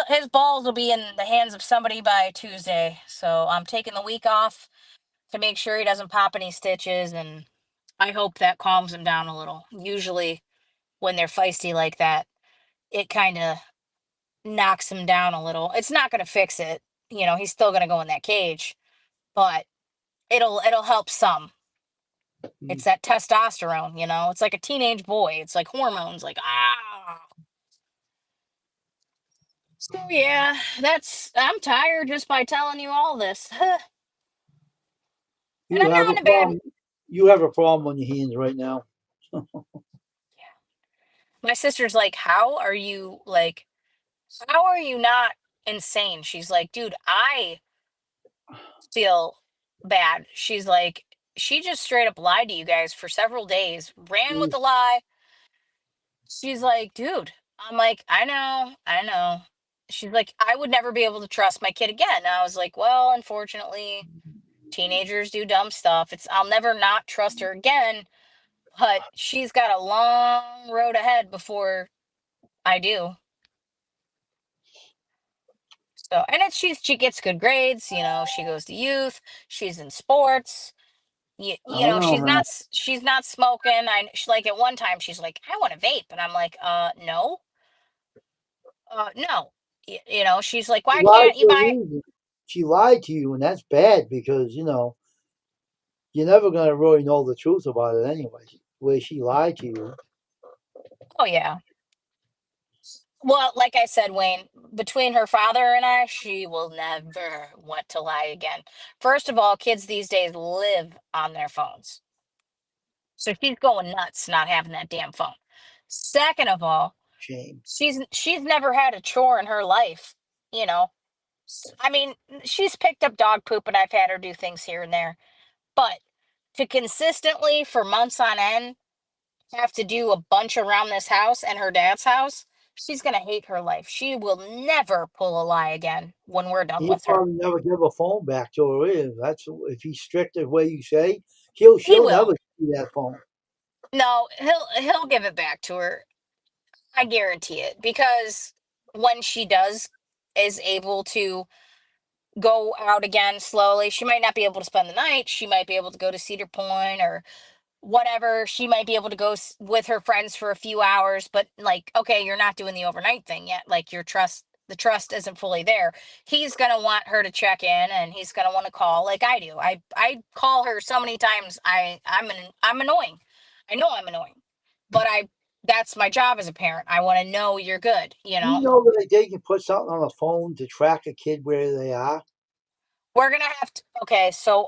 his balls will be in the hands of somebody by Tuesday. So I'm taking the week off to make sure he doesn't pop any stitches, and I hope that calms him down a little. Usually, when they're feisty like that, it kind of knocks him down a little. It's not going to fix it. He's still going to go in that cage, but it'll help some. It's that testosterone, It's like a teenage boy. It's like hormones, like ah. So yeah, I'm tired just by telling you all this. And You I'm have not a in a bad. problem. You have a problem on your hands right now. My sister's like, how are you not insane? She's like, dude, I feel bad. She's like, she just straight up lied to you guys for several days, ran with Jeez. the lie. She's like, dude, I'm like, I know, I know. She's like, I would never be able to trust my kid again. And I was like, well, unfortunately, teenagers do dumb stuff. I'll never not trust her again, but she's got a long road ahead before I do. So, and she gets good grades, she goes to youth, she's in sports. I don't know, man. She's not smoking. Like at one time she's like, I want to vape, and I'm like, no, no. She's like, She why lied can't you for a buy? reason. She lied to you, and that's bad because you're never gonna really know the truth about it anyway. The way she lied to you. Oh yeah. Well, like I said, Wayne, between her father and I, she will never want to lie again. First of all, kids these days live on their phones. So she's going nuts not having that damn phone. Second of all, Shame. she's never had a chore in her life, you know. I mean, she's picked up dog poop and I've had her do things here and there. But to consistently for months on end have to do a bunch around this house and her dad's house, she's gonna hate her life. She will never pull a lie again when we're done He'll with her. probably never give a phone back to her either. That's if he's strict the way you say. He She'll never will. see that phone. No, he'll give it back to her. I guarantee it. Because when she does is able to go out again slowly. She might not be able to spend the night. She might be able to go to Cedar Point or whatever. She might be able to go with her friends for a few hours, but like, okay, you're not doing the overnight thing yet. Like the trust isn't fully there. He's going to want her to check in, and he's going to want to call like I do. I call her so many times. I'm annoying. I know I'm annoying, but that's my job as a parent. I want to know you're good, you You know. know that they can put something on the phone to track a kid where they are. We're going to have to Okay, so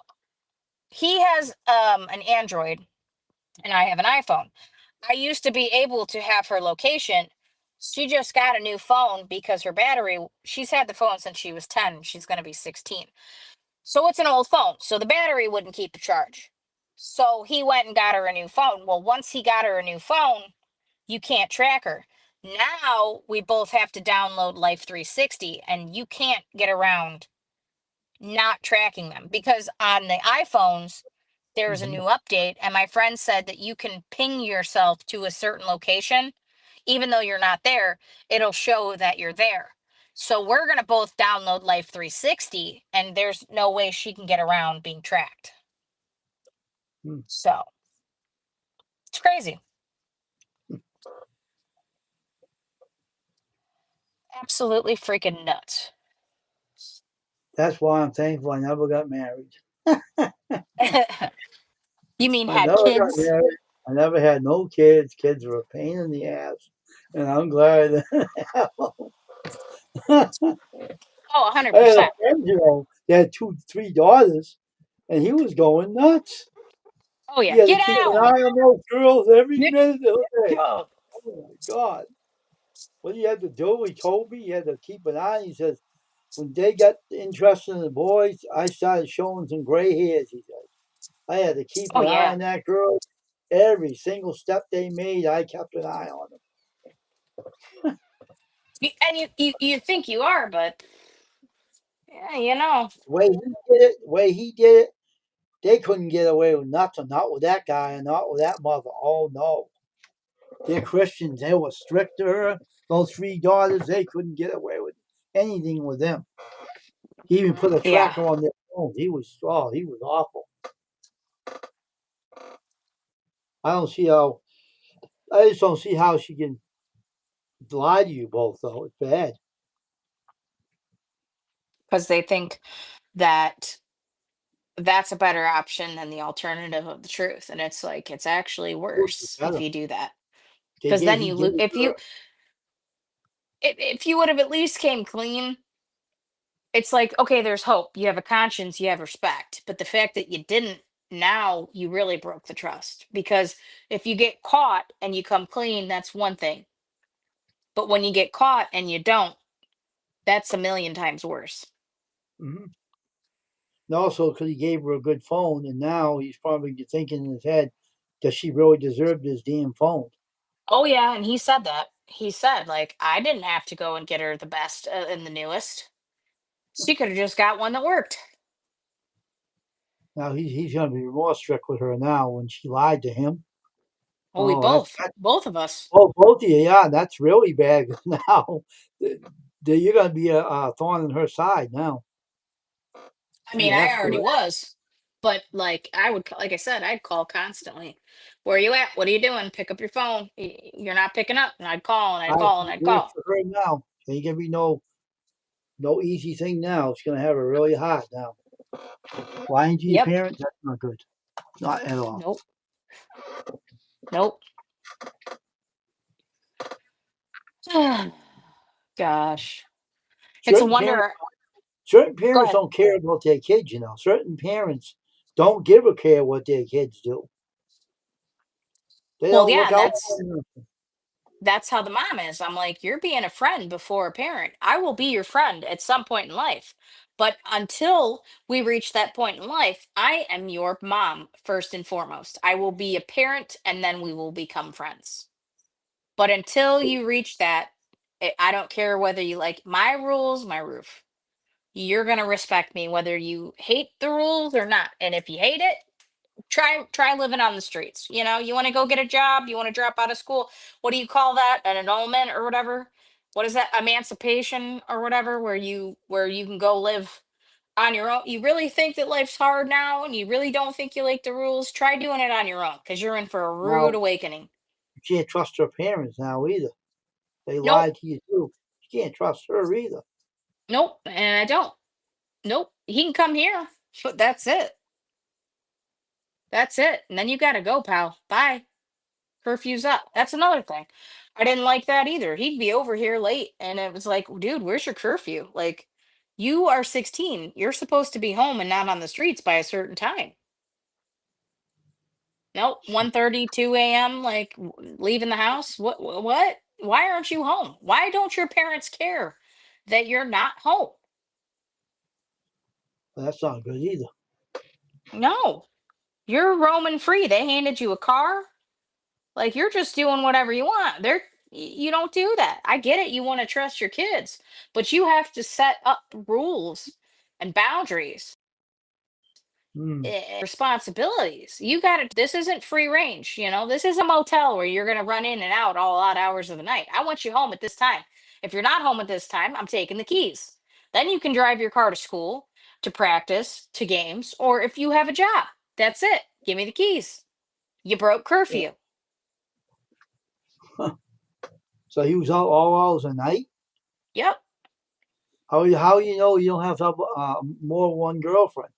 he has an Android and I have an iPhone. I used to be able to have her location. She just got a new phone because her battery, she's had the phone since she was 10. She's going to be 16. So it's an old phone. So the battery wouldn't keep the charge. So he went and got her a new phone. Well, once he got her a new phone, you can't track her. Now we both have to download Life 360, and you can't get around not tracking them because on the iPhones, there's a Mhm. new update. And my friend said that you can ping yourself to a certain location. Even though you're not there, it'll show that you're there. So we're going to both download Life 360, and there's no way she can get around being tracked. Hmm. So it's crazy. Absolutely freaking nuts. That's why I'm thankful I never got married. You mean I had never got kids? married. I never had no kids. Kids were a pain in the ass, and I'm glad. I Oh, had a 100%. friend, they had 2, 3 daughters, and he was going nuts. Oh, He yeah. had to Get keep an out. eye on those girls every Get minute of the day. out. Oh my God. What he had to do, he told me he had to keep an eye. He says, when they got interested in the boys, I started showing some gray hairs, he says. I had to keep Oh, an eye yeah. on that girl. Every single step they made, I kept an eye on them. And you think you are, but yeah, you know. The way he did it, they couldn't get away with nothing. Not with that guy and not with that mother. Oh no. They're Christians. They were strict to her. Those 3 daughters, they couldn't get away with anything with them. He even put a Yeah. tracker on their phones. He was awful. I don't see how I just don't see how she can lie to you both though. It's bad. Because they think that that's a better option than the alternative of the truth. And it's like, it's actually It was worse if better. you do that. They Because gave then he you gave if her if you would have at least came clean, it's like, okay, there's hope. You have a conscience, you have respect. But the fact that you didn't, now you really broke the trust. Because if you get caught and you come clean, that's one thing. But when you get caught and you don't, that's a million times worse. mhm. And also because he gave her a good phone, and now he's probably thinking in his head, does she really deserve this damn phone? Oh yeah, and he said that. He said like I didn't have to go and get her the best and the newest. She could have just got one that worked. Now he's going to be more strict with her now when she lied to him. Well, we Oh, both of us. both of you, yeah, that's really bad. Now you're going to be a thorn in her side now. I She mean, I asked for already it. was, but like like I said, I'd call constantly. Where you at? What are you doing? Pick up your phone. You're not picking up, and I'd call and I'd I call and I'd worse call. for her now. Ain't gonna be no easy thing now. It's gonna have her really hot now. Lying to your Yep. parents, that's not good. Not at all. Nope. Nope. Gosh, it's a Certain parents wonder. certain Go parents ahead. don't care about their kids, Certain parents don't give a care what their kids do. They Well, don't yeah, look and out for them. that's how the mom is. I'm like, you're being a friend before a parent. I will be your friend at some point in life. But until we reach that point in life, I am your mom first and foremost. I will be a parent and then we will become friends. But until you reach that, I don't care whether you like my rules, my roof. You're going to respect me whether you hate the rules or not. And if you hate it, try living on the streets. You want to go get a job, you want to drop out of school. What do you call that? An annulment or whatever? what is that, emancipation or whatever, where you can go live on your own. You really think that life's hard now, and you really don't think you like the rules? Try doing it on your own, because you're in for a rude Now, awakening. you can't trust her parents now either. They Nope, lied to you too. You can't trust her either. nope, and I don't. Nope, he can come here, but that's it. That's it. And then you gotta go, pal. Bye. Curfew's up. That's another thing. I didn't like that either. He'd be over here late, and it was like, dude, where's your curfew? Like, you are 16. You're supposed to be home and not on the streets by a certain time. Nope, 1:30, 2 a.m., like leaving the house. What? Why aren't you home? Why don't your parents care that you're not home? But that's not good either. No, you're roaming free. They handed you a car. Like, you're just doing whatever you want. You don't do that. I get it. You want to trust your kids, but you have to set up rules and boundaries, Hmm. responsibilities. You got it. This isn't free range. This is a motel where you're going to run in and out all odd hours of the night. I want you home at this time. If you're not home at this time, I'm taking the keys. Then you can drive your car to school, to practice, to games, or if you have a job, that's it. Give me the keys. You broke Yeah. curfew. So he was out all hours of the night. Yep. How you know you don't have to have more than one girlfriend?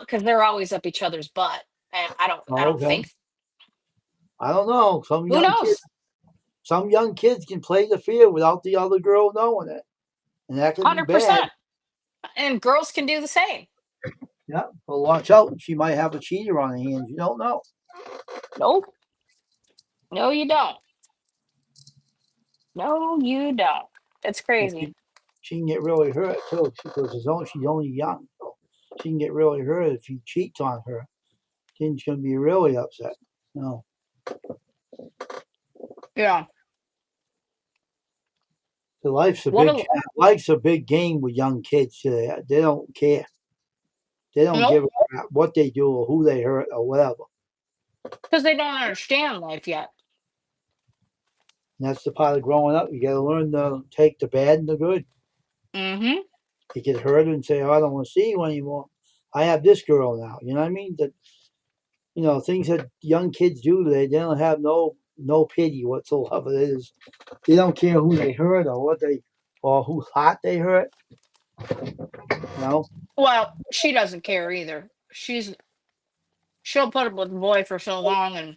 Because they're always up each other's butt, and I Oh, don't okay. think. I don't know. Who knows? Some young kids can play the field without the other girl knowing it, and that can be bad. 100%. And girls can do the same. Yeah, but watch out. She might have a cheater on her hands. You don't know. Nope. No, you don't. No, you don't. It's And crazy. she can get really hurt too because she's only young. So she can get really hurt if he cheats on her. Then she's gonna be really upset. No, Yeah. the What a life's a big game with young kids. They don't care. They don't Nope. give a crap what they do or who they hurt or whatever. Because they don't understand life yet. And that's the part of growing up. You got to learn to take the bad and the good. Mm-hmm. You get hurt and say, "Oh, I don't want to see you anymore. I have this girl now." You know what I mean? That things that young kids do. They don't have no pity whatsoever. They don't care who they hurt or whose heart they hurt. You know? Well, she doesn't care either. She'll put up with the boy for so long, and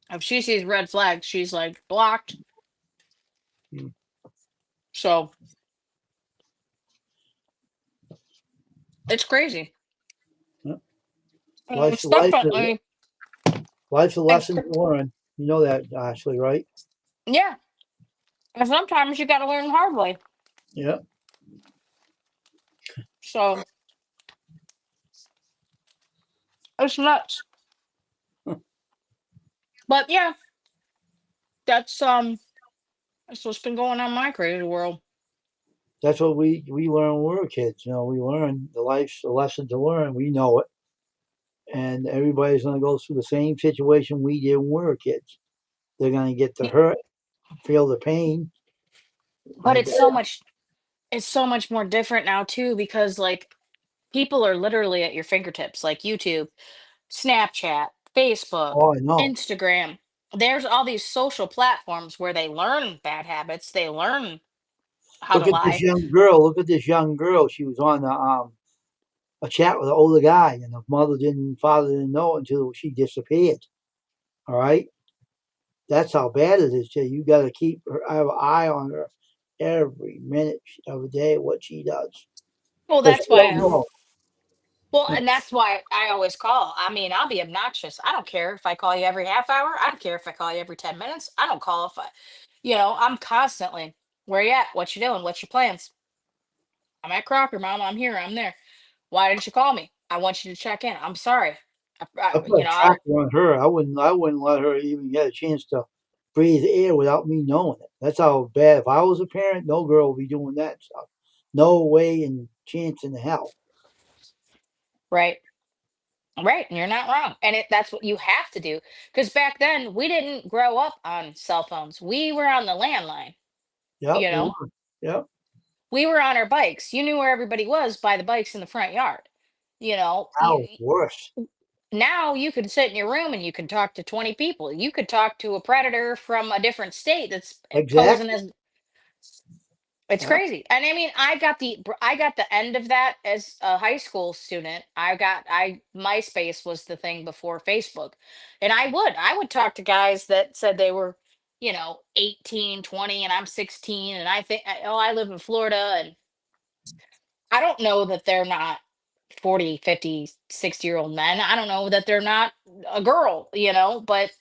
if she sees red flags, she's like blocked. Mm. So it's crazy. Yeah. And Life's it's life definitely, life's a it's, lesson to learn. You know that, Ashley, right? yeah. And sometimes you got to learn the hard way. Yeah. So it's nuts. But yeah, that's that's what's been going on in my crazy world. That's what we learn when we were kids. We learn the life's a lesson to learn. We know it, and everybody's going to go through the same situation we did when we were kids. They're going to get the hurt, feel the pain But like that. it's so much more different now too, because like people are literally at your fingertips, like YouTube, Snapchat, Facebook, Oh, I know. Instagram. There's all these social platforms where they learn bad habits, they learn how to Look at this lie. young girl. Look at this young girl. She was on a chat with an older guy, and the father didn't know it until she disappeared. All right, that's how bad it is. You got to have an eye on her every minute of the day, what she does, Well, because that's you why don't know. and that's why I always call. I mean, I'll be obnoxious. I don't care if I call you every half hour. I don't care if I call you every 10 minutes. I don't call if I'm constantly, where you at? What you doing? What's your plans? I'm at Crocker, Mom. I'm here. I'm there. Why didn't you call me? I want you to check in. I'm sorry. I put a tracker on her. I wouldn't let her even get a chance to breathe air without me knowing it. That's how bad. If I was a parent, no girl would be doing that stuff. No way and chance in hell. right. Right, and you're not wrong. And that's what you have to do. Because back then, we didn't grow up on cell phones. We were on the landline, Yep, you we know? were. Yep. We were on our bikes. You knew where everybody was by the bikes in the front yard. You know, Now it's worse. now you could sit in your room and you can talk to 20 people. You could talk to a predator from a different state that's posing Exactly. as. It's Yep. crazy. And I mean, I got the end of that as a high school student. I MySpace was the thing before Facebook. And I would talk to guys that said they were, 18, 20, and I'm 16, and oh, I live in Florida, and I don't know that they're not 40, 50, 60-year-old men. I don't know that they're not a girl, but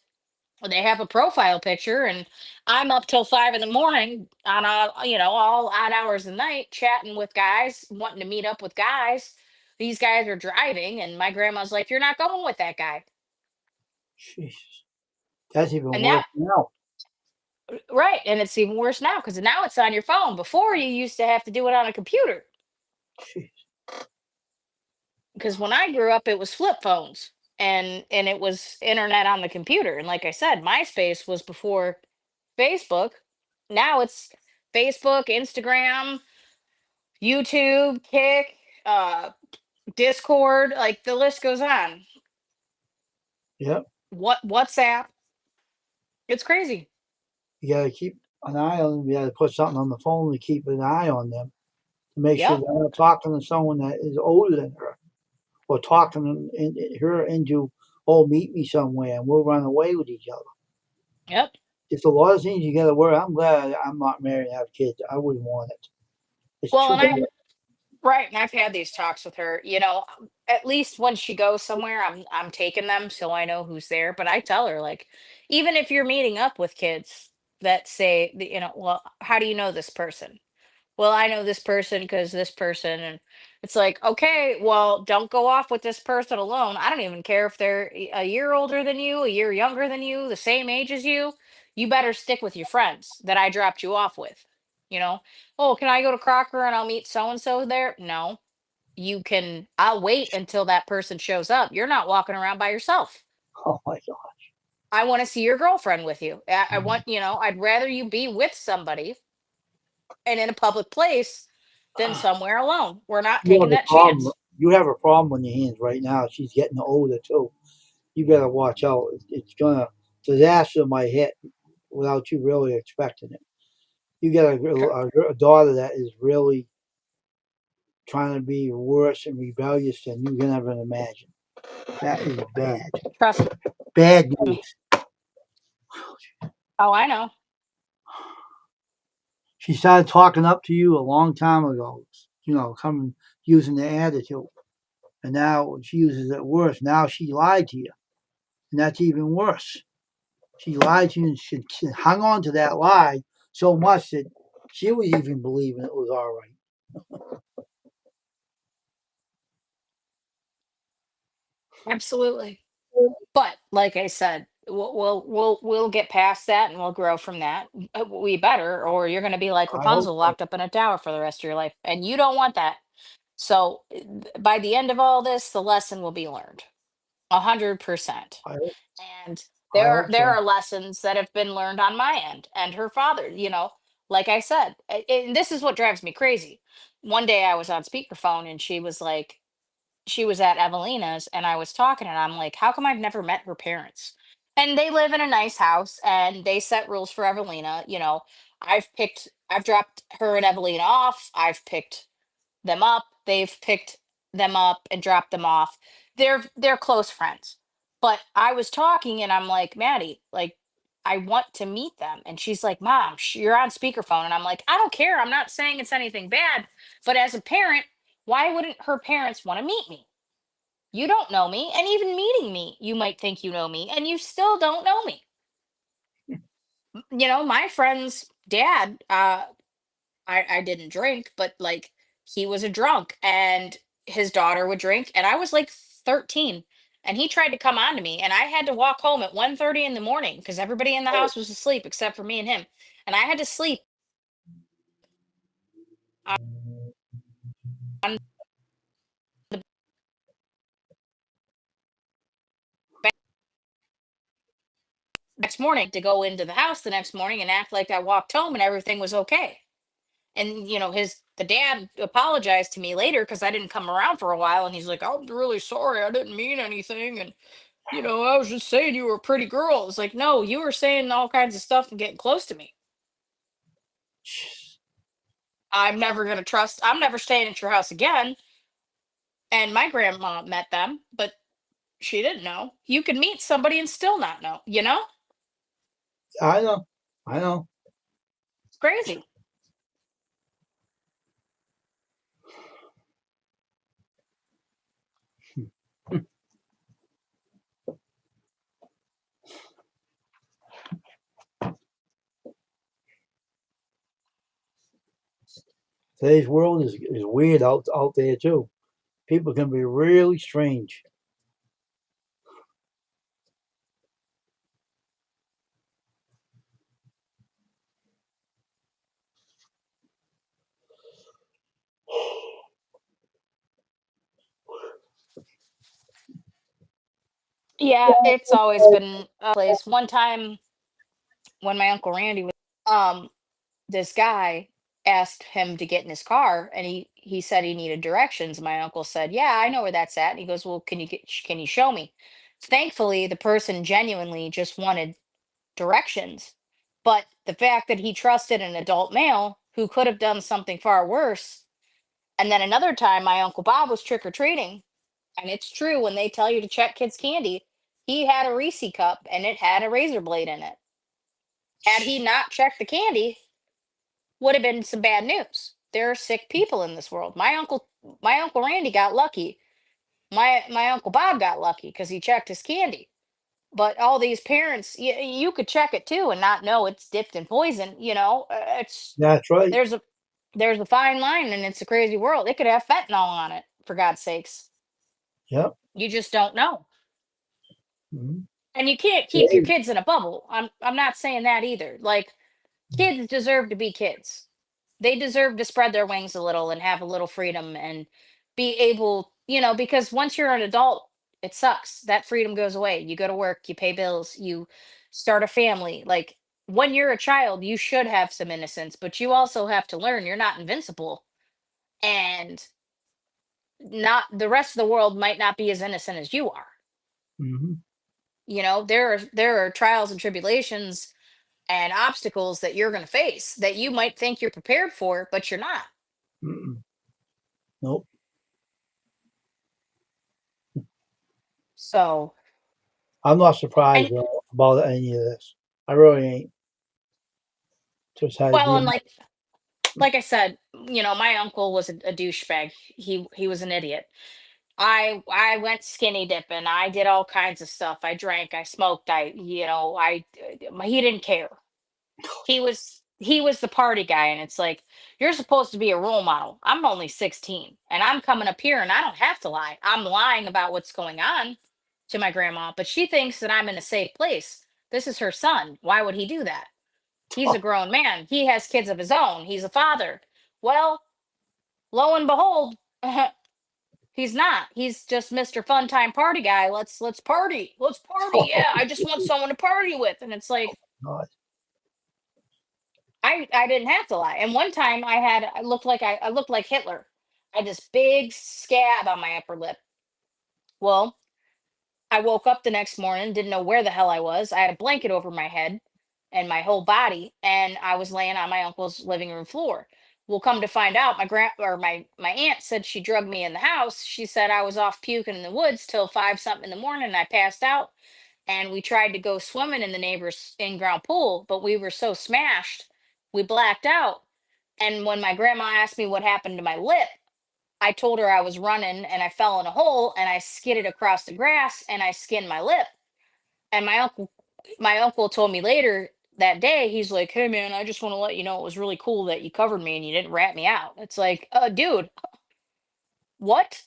they have a profile picture, and I'm up till 5 in the morning on all odd hours of the night chatting with guys, wanting to meet up with guys. These guys are driving, and my grandma's like, "You're not going with that guy." Jesus. That's even And worse that now. right, and it's even worse now because now it's on your phone. Before, you used to have to do it on a computer. Jeez. Because when I grew up, it was flip phones, and it was internet on the computer. And like I said, MySpace was before Facebook. Now it's Facebook, Instagram, YouTube, Kick, uh, Discord, like the list goes on. Yep. WhatsApp? It's crazy. You gotta keep an eye on them. You gotta put something on the phone to keep an eye on them to make sure Yep. they're not talking to someone that is older than her or talking her into, oh, meet me somewhere and we'll run away with each other. Yep. It's a lot of things you gotta worry. I'm glad I'm not married and have kids. I wouldn't want it. It's Well, too and I bad. right, and I've had these talks with her. At least when she goes somewhere, I'm taking them so I know who's there. But I tell her, like, even if you're meeting up with kids that say, well, how do you know this person? Well, I know this person because this person. And it's like, okay, well, don't go off with this person alone. I don't even care if they're a year older than you, a year younger than you, the same age as you. You better stick with your friends that I dropped you off with. You know, oh, can I go to Crocker and I'll meet so and so there? No, I'll wait until that person shows up. You're not walking around by yourself. Oh my God. I want to see your girlfriend with you. I want, I'd rather you be with somebody and in a public place than somewhere alone. We're not You taking have a that problem. chance. You have a problem on your hands right now. She's getting older too. You better watch out. It's gonna disaster might hit without you really expecting it. You got a daughter that is really trying to be worse and rebellious than you can ever imagine. That is bad. Trust Bad me. news. Oh, I know. She started talking up to you a long time ago. Coming using the attitude, and now she uses it worse. Now she lied to you, and that's even worse. She lied to you, and she hung on to that lie so much that she was even believing it was all right. Absolutely. But like I said, we'll get past that and we'll grow from that. We better, or you're going to be like I hope Rapunzel, so. locked up in a tower for the rest of your life, and you don't want that. So by the end of all this, the lesson will be learned. 100%. I hope, And I there hope there so. are lessons that have been learned on my end and her father, like I said. And this is what drives me crazy. One day I was on speakerphone and she was at Evelina's, and I was talking, and I'm like, how come I've never met her parents? And they live in a nice house and they set rules for Evelina. I've dropped her and Evelina off. I've picked them up. They've picked them up and dropped them off. They're close friends. But I was talking and I'm like, Maddie, like, I want to meet them. And she's like, Mom, you're on speakerphone. And I'm like, I don't care. I'm not saying it's anything bad. But as a parent, why wouldn't her parents want to meet me? You don't know me. And even meeting me, you might think you know me, and you still don't know me. My friend's dad, I didn't drink, but like he was a drunk and his daughter would drink, and I was like 13, and he tried to come on to me, and I had to walk home at 1:30 in the morning because everybody in the Oh, house was asleep except for me and him. And I had to sleep on the next morning to go into the house the next morning and act like I walked home and everything was okay. And the dad apologized to me later because I didn't come around for a while, and he's like, "I'm really sorry, I didn't mean anything, and I was just saying you were a pretty girl." It's like, no, you were saying all kinds of stuff and getting close to me. I'm never staying at your house again. And my grandma met them, but she didn't know. You could meet somebody and still not know, you know? I know. I know. It's crazy. Today's world is weird out there too. People can be really strange. Yeah, it's always been a place. One time when my Uncle Randy was um this guy asked him to get in his car, and he said he needed directions. My uncle said, "Yeah, I know where that's at." And he goes, "Well, can you show me?" Thankfully, the person genuinely just wanted directions. But the fact that he trusted an adult male who could have done something far worse. And then another time, my Uncle Bob was trick or treating. And it's true when they tell you to check kids' candy, he had a Reese cup and it had a razor blade in it. Had he not checked the candy, would have been some bad news. There are sick people in this world. My uncle Randy got lucky. My Uncle Bob got lucky because he checked his candy. But all these parents, you could check it too and not know it's dipped in poison. It's That's right. there's a there's a fine line, and it's a crazy world. It could have fentanyl on it, for God's sakes. Yep. You just don't know. Mhm. And you can't keep your Hey, kids in a bubble. I'm not saying that either. Like, kids deserve to be kids. They deserve to spread their wings a little and have a little freedom and be able, because once you're an adult, it sucks. That freedom goes away. You go to work, you pay bills, you start a family. Like, when you're a child, you should have some innocence, but you also have to learn you're not invincible. And not the rest of the world might not be as innocent as you are. mhm, There are trials and tribulations and obstacles that you're going to face that you might think you're prepared for, but you're not. mm-mm. Nope. So, I'm not surprised and about any of this. I really ain't. Just had to well, deal. and like I said, my uncle was a douchebag. He was an idiot. I went skinny dipping. I did all kinds of stuff. I drank. I smoked. He didn't care. He was the party guy, and it's like, you're supposed to be a role model. I'm only 16, and I'm coming up here, and I don't have to lie. I'm lying about what's going on to my grandma, but she thinks that I'm in a safe place. This is her son. Why would he do that? He's a grown man. He has kids of his own. He's a father. Well, lo and behold, he's not. He's just Mr. Fun Time Party guy. Let's party. Let's party. Oh, Yeah, I just want someone to party with. And it's like, God. I didn't have to lie. And one time I looked like Hitler. I had this big scab on my upper lip. Well, I woke up the next morning, didn't know where the hell I was. I had a blanket over my head and my whole body, and I was laying on my uncle's living room floor. Well, come to find out, my aunt said she drugged me in the house. She said I was off puking in the woods till 5 something in the morning, and I passed out. And we tried to go swimming in the neighbor's in-ground pool, but we were so smashed, we blacked out. And when my grandma asked me what happened to my lip, I told her I was running and I fell in a hole and I skidded across the grass and I skinned my lip. And my uncle told me later that day, he's like, "Hey man, I just want to let you know it was really cool that you covered me and you didn't rat me out." It's like, dude, what?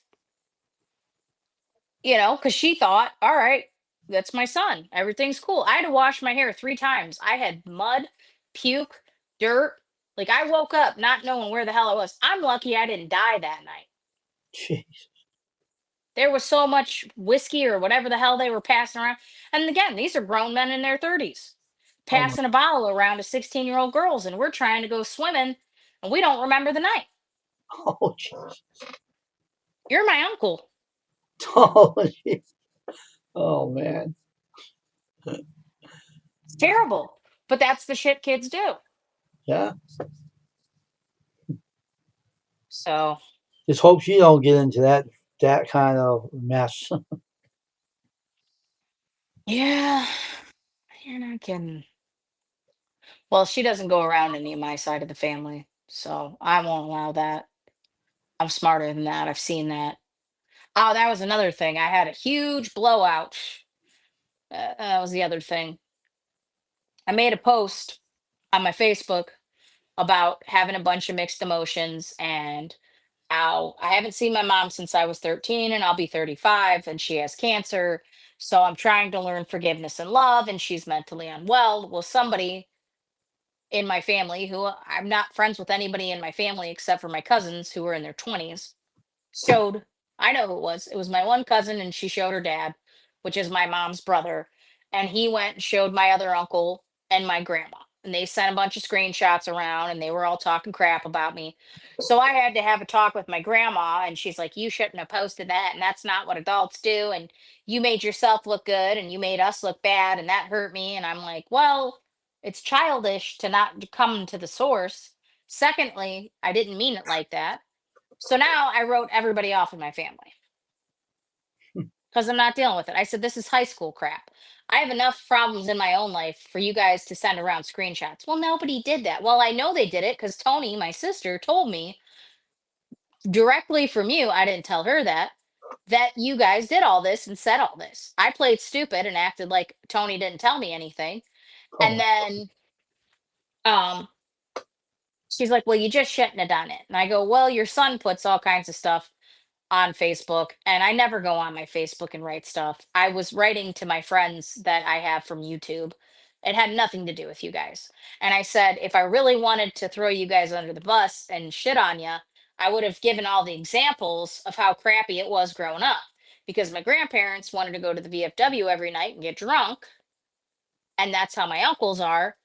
Because she thought, all right, that's my son. Everything's cool. I had to wash my hair 3 times. I had mud, puke, dirt. Like, I woke up not knowing where the hell I was. I'm lucky I didn't die that night. Jeez. There was so much whiskey or whatever the hell they were passing around. And again, these are grown men in their 30s Oh my. passing a bottle around to 16-year-old girls, and we're trying to go swimming and we don't remember the night. Oh jeez. You're my uncle. Oh, jeez. Oh man. It's terrible. But that's the shit kids do. Yeah. So, Just hope she don't get into that kind of mess. yeah, you're not kidding. Well, she doesn't go around any of my side of the family, so I won't allow that. I'm smarter than that. I've seen that. Oh, that was another thing. I had a huge blowout. That was the other thing. I made a post on my Facebook about having a bunch of mixed emotions and how I haven't seen my mom since I was 13 and I'll be 35 and she has cancer. So I'm trying to learn forgiveness and love and she's mentally unwell. Well, somebody in my family who I'm not friends with anybody in my family except for my cousins who are in their 20s showed I know who it was. It was my one cousin and she showed her dad, which is my mom's brother, and he went and showed my other uncle and my grandma. And they sent a bunch of screenshots around and they were all talking crap about me. So I had to have a talk with my grandma and she's like, "You shouldn't have posted that and that's not what adults do and you made yourself look good and you made us look bad and that hurt me." And I'm like, "Well, it's childish to not come to the source. Secondly, I didn't mean it like that." So now I wrote everybody off in my family because I'm not dealing with it. I said, this is high school crap. I have enough problems in my own life for you guys to send around screenshots. Well, nobody did that. Well, I know they did it because Tony, my sister, told me directly from you. I didn't tell her that you guys did all this and said all this. I played stupid and acted like Tony didn't tell me anything. And Oh, then um she's like, "Well, you just shouldn't have done it." And I go, "Well, your son puts all kinds of stuff on Facebook, and I never go on my Facebook and write stuff. I was writing to my friends that I have from YouTube. It had nothing to do with you guys." And I said, if I really wanted to throw you guys under the bus and shit on you, I would have given all the examples of how crappy it was growing up. Because my grandparents wanted to go to the VFW every night and get drunk, and that's how my uncles are.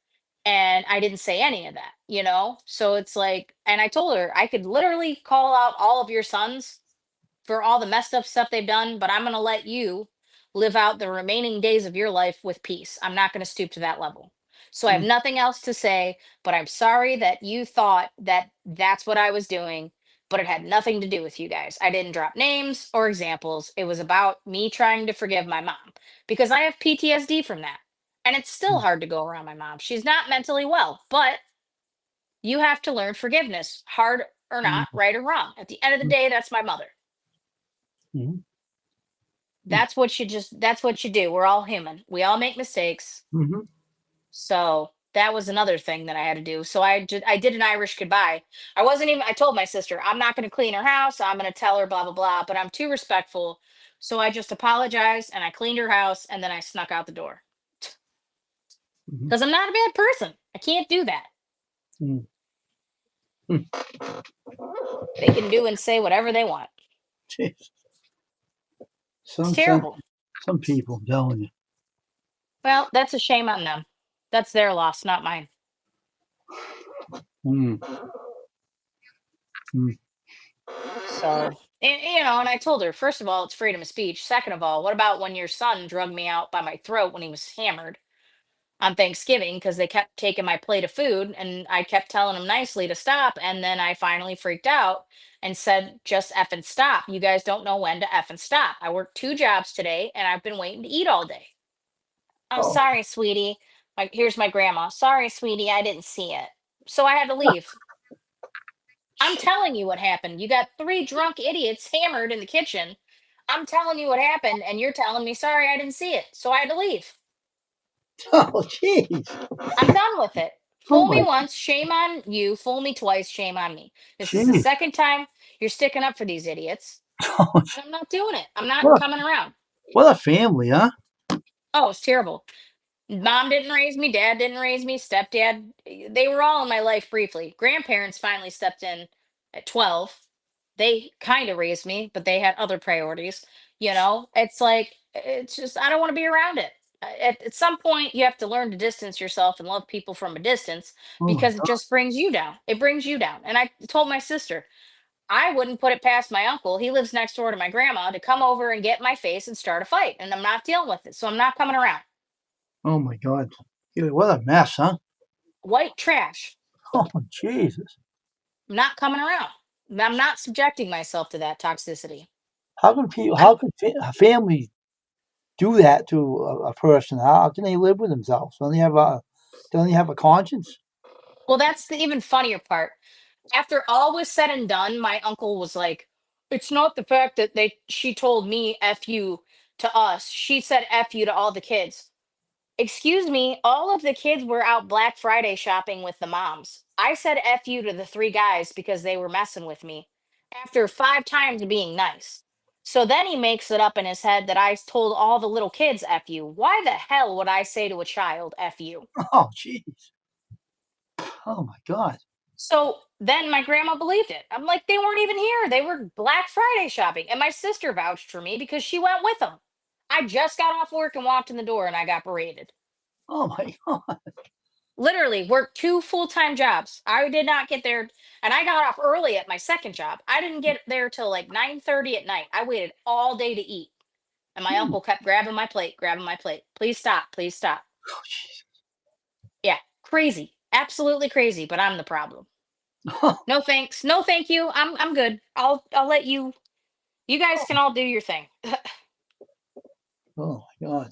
And I didn't say any of that, you know? So it's like, and I told her I could literally call out all of your sons for all the messed up stuff they've done, but I'm going to let you live out the remaining days of your life with peace. I'm not going to stoop to that level. So I have mm, nothing else to say, but I'm sorry that you thought that that's what I was doing, but it had nothing to do with you guys. I didn't drop names or examples. It was about me trying to forgive my mom because I have PTSD from that. And it's still mm, hard to go around my mom. She's not mentally well, but you have to learn forgiveness, hard or not, mm, right or wrong. At the end of the mm, day, that's my mother. mm, mm, That's what you do. We're all human. We all make mistakes. mhm. So that was another thing that I had to do. So I did an Irish goodbye. I wasn't even I told my sister, I'm not gonna clean her house. I'm gonna tell her blah blah blah, but I'm too respectful. So I just apologized and I cleaned her house and then I snuck out the door. Mhm. Because I'm not a bad person. I can't do that. Mm. Mm. They can do and say whatever they want. Jeez. It's Some some terrible. some people, don't you? Well, that's a shame on them. That's their loss, not mine. Mm, mm. So, and, and I told her, first of all, it's freedom of speech. Second of all, what about when your son drugged me out by my throat when he was hammered on Thanksgiving because they kept taking my plate of food and I kept telling him nicely to stop. And then I finally freaked out and said, just effing stop. You guys don't know when to effing stop. I worked 2 jobs today and I've been waiting to eat all day. I'm Oh, sorry, sweetie. Like, here's my grandma. Sorry, sweetie, I didn't see it. So I had to leave. I'm telling you what happened. You got 3 drunk idiots hammered in the kitchen. I'm telling you what happened, and you're telling me, sorry, I didn't see it. So I had to leave. oh, jeez. I'm done with it. Oh Fool me my, once, shame on you. Fool me twice, shame on me. This is the jeez. second time you're sticking up for these idiots. Oh, And I'm not doing it. I'm not what a, coming around. what a family, huh? Oh, it's terrible. Mom didn't raise me, dad didn't raise me, stepdad, they were all in my life briefly. Grandparents finally stepped in at 12. They kind of raised me, but they had other priorities. It's like, it's just, I don't want to be around it. At some point, you have to learn to distance yourself and love people from a distance Oh my because it just brings you down. It brings you down. And I told my sister, I wouldn't put it past my uncle. He lives next door to my grandma to come over and get in my face and start a fight. And I'm not dealing with it. So I'm not coming around. oh my God. Yeah, what a mess, huh? White trash. Oh Jesus. I'm not coming around. I'm not subjecting myself to that toxicity. How can people? I'm How can families do that to a person? How can they live with themselves? Don't they have a conscience? Well, that's the even funnier part. After all was said and done, my uncle was like, "It's not the fact that she told me F you to us. She said F you to all the kids." Excuse me, all of the kids were out Black Friday shopping with the moms. I said F you to the three guys because they were messing with me after 5 times being nice. So then he makes it up in his head that I told all the little kids F you. Why the hell would I say to a child F you? Oh jeez. Oh my God. So then my grandma believed it. I'm like, they weren't even here. They were Black Friday shopping. And my sister vouched for me because she went with them. I just got off work and walked in the door and I got berated. Oh my God. Literally worked 2 full-time jobs. I did not get there, and I got off early at my second job. I didn't get there till like 9:30 at night. I waited all day to eat. And my Hmm. uncle kept grabbing my plate, grabbing my plate. Please stop, please stop. Oh jeez. Yeah, crazy. Absolutely crazy, but I'm the problem. No thanks. No thank you. I'm good. I'll let you guys can all do your thing. Oh my God.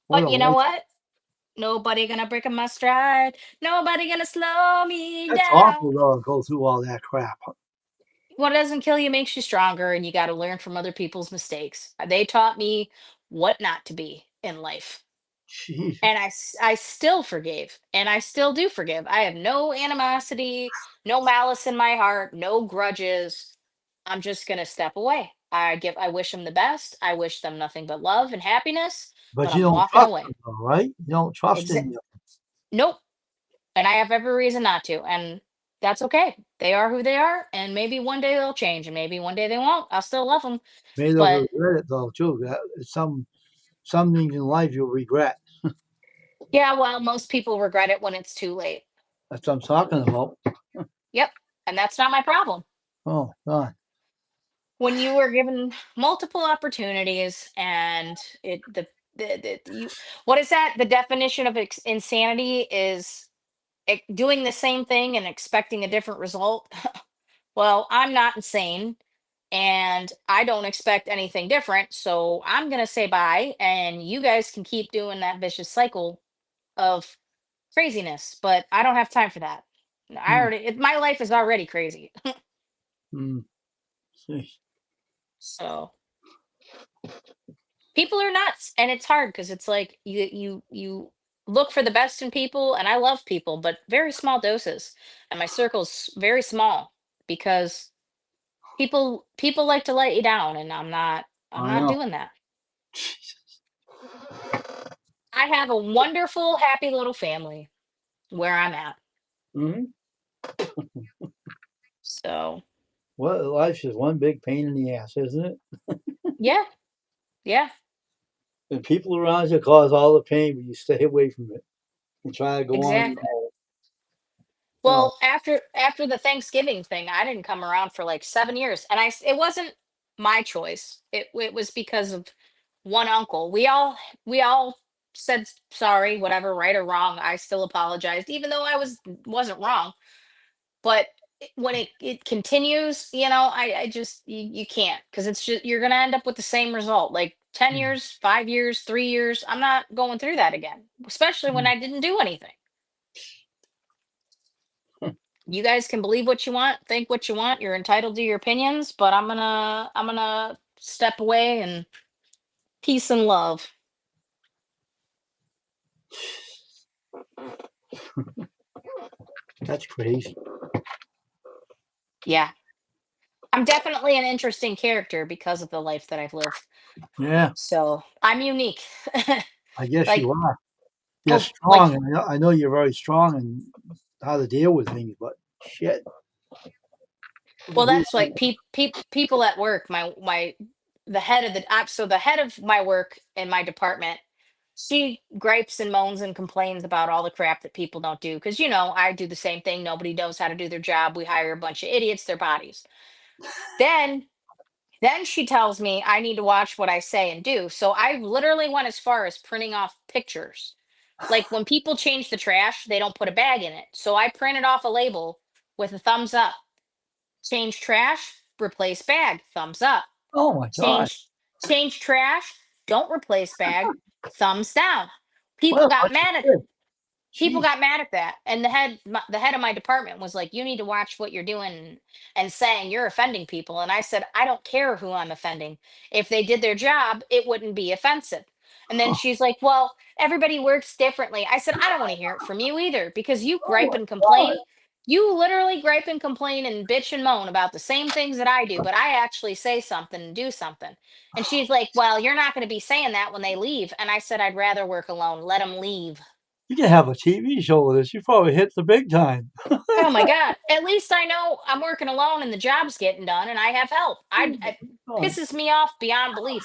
What a But you know life. what? Nobody gonna break my stride. Nobody gonna slow me That's down. awful though, to go through all that crap. What doesn't kill you makes you stronger, and you got to learn from other people's mistakes. They taught me what not to be in life. And Jesus. I still forgave, and I still do forgive. I have no animosity, no malice in my heart, no grudges. I'm just going to step away. I wish them the best. I wish them nothing but love and happiness, but But you I'm don't walking trust away. them though, right? You don't trust Exa- them. nope. And I have every reason not to, and that's okay. They are who they are, and maybe one day they'll change, and maybe one day they won't. I'll still love them. Maybe they'll But regret it though too. Some things in life you'll regret. yeah, well, most people regret it when it's too late. That's what I'm talking about. Yep. And that's not my problem. Oh God. When you were given multiple opportunities and the you what is that? The definition of insanity is doing the same thing and expecting a different result. Well, I'm not insane and I don't expect anything different. So I'm going to say bye and you guys can keep doing that vicious cycle of craziness, but I don't have time for that. Mm, My life is already crazy. mm, see. So people are nuts and it's hard because it's like you look for the best in people and I love people, but very small doses. And my circle's very small because people like to let you down and I'm I not know. doing that. Jesus. I have a wonderful, happy little family where I'm at. Hmm. So Well, life's just one big pain in the ass, isn't it? yeah, yeah, And people around you cause all the pain, but you stay away from it and try to go on your exactly. own. Oh, Well, after the Thanksgiving thing, I didn't come around for like 7 years, and it wasn't my choice. It was because of one uncle. We all said sorry, whatever, right or wrong. I still apologized, even though wasn't wrong. But when it continues, I just you can't because it's just you're gonna end up with the same result. Like 10 years, 5 years, 3 years. I'm not going through that again, especially when mm, I didn't do anything. You guys can believe what you want, think what you want. You're entitled to your opinions, but I'm gonna step away and peace and love. that's crazy. Yeah. I'm definitely an interesting character because of the life that I've lived. Yeah, So I'm unique. I guess like you are. You're oh like strong. I know you're very strong in how to deal with things, but shit. well that's like people at work. My the head of the head of my work in my department, she gripes and moans and complains about all the crap that people don't do. Because, I do the same thing. Nobody knows how to do their job. We hire a bunch of idiots, their bodies. Then, then she tells me I need to watch what I say and do. So I literally went as far as printing off pictures. Like when people change the trash, they don't put a bag in it. So I printed off a label with a thumbs up. Change trash, replace bag, thumbs up. Oh my God. Change trash, don't replace bag, thumbs down. What People a got bunch of mad at kids. people Jeez. got mad at that, and the head of my department was like, you need to watch what you're doing and saying you're offending people. And I said, I don't care who I'm offending. If they did their job, it wouldn't be offensive. And then she's like, well, everybody works differently. I said, I don't want to hear it from you either, because you Oh gripe my and God. complain. You literally gripe and complain and bitch and moan about the same things that I do, but I actually say something and do something. And she's like, well, you're not going to be saying that when they leave. And I said, I'd rather work alone. Let them leave. You can have a TV show with this. You probably hit the big time. Oh my God. At least I know I'm working alone and the job's getting done and I have help. It God. pisses me off beyond belief.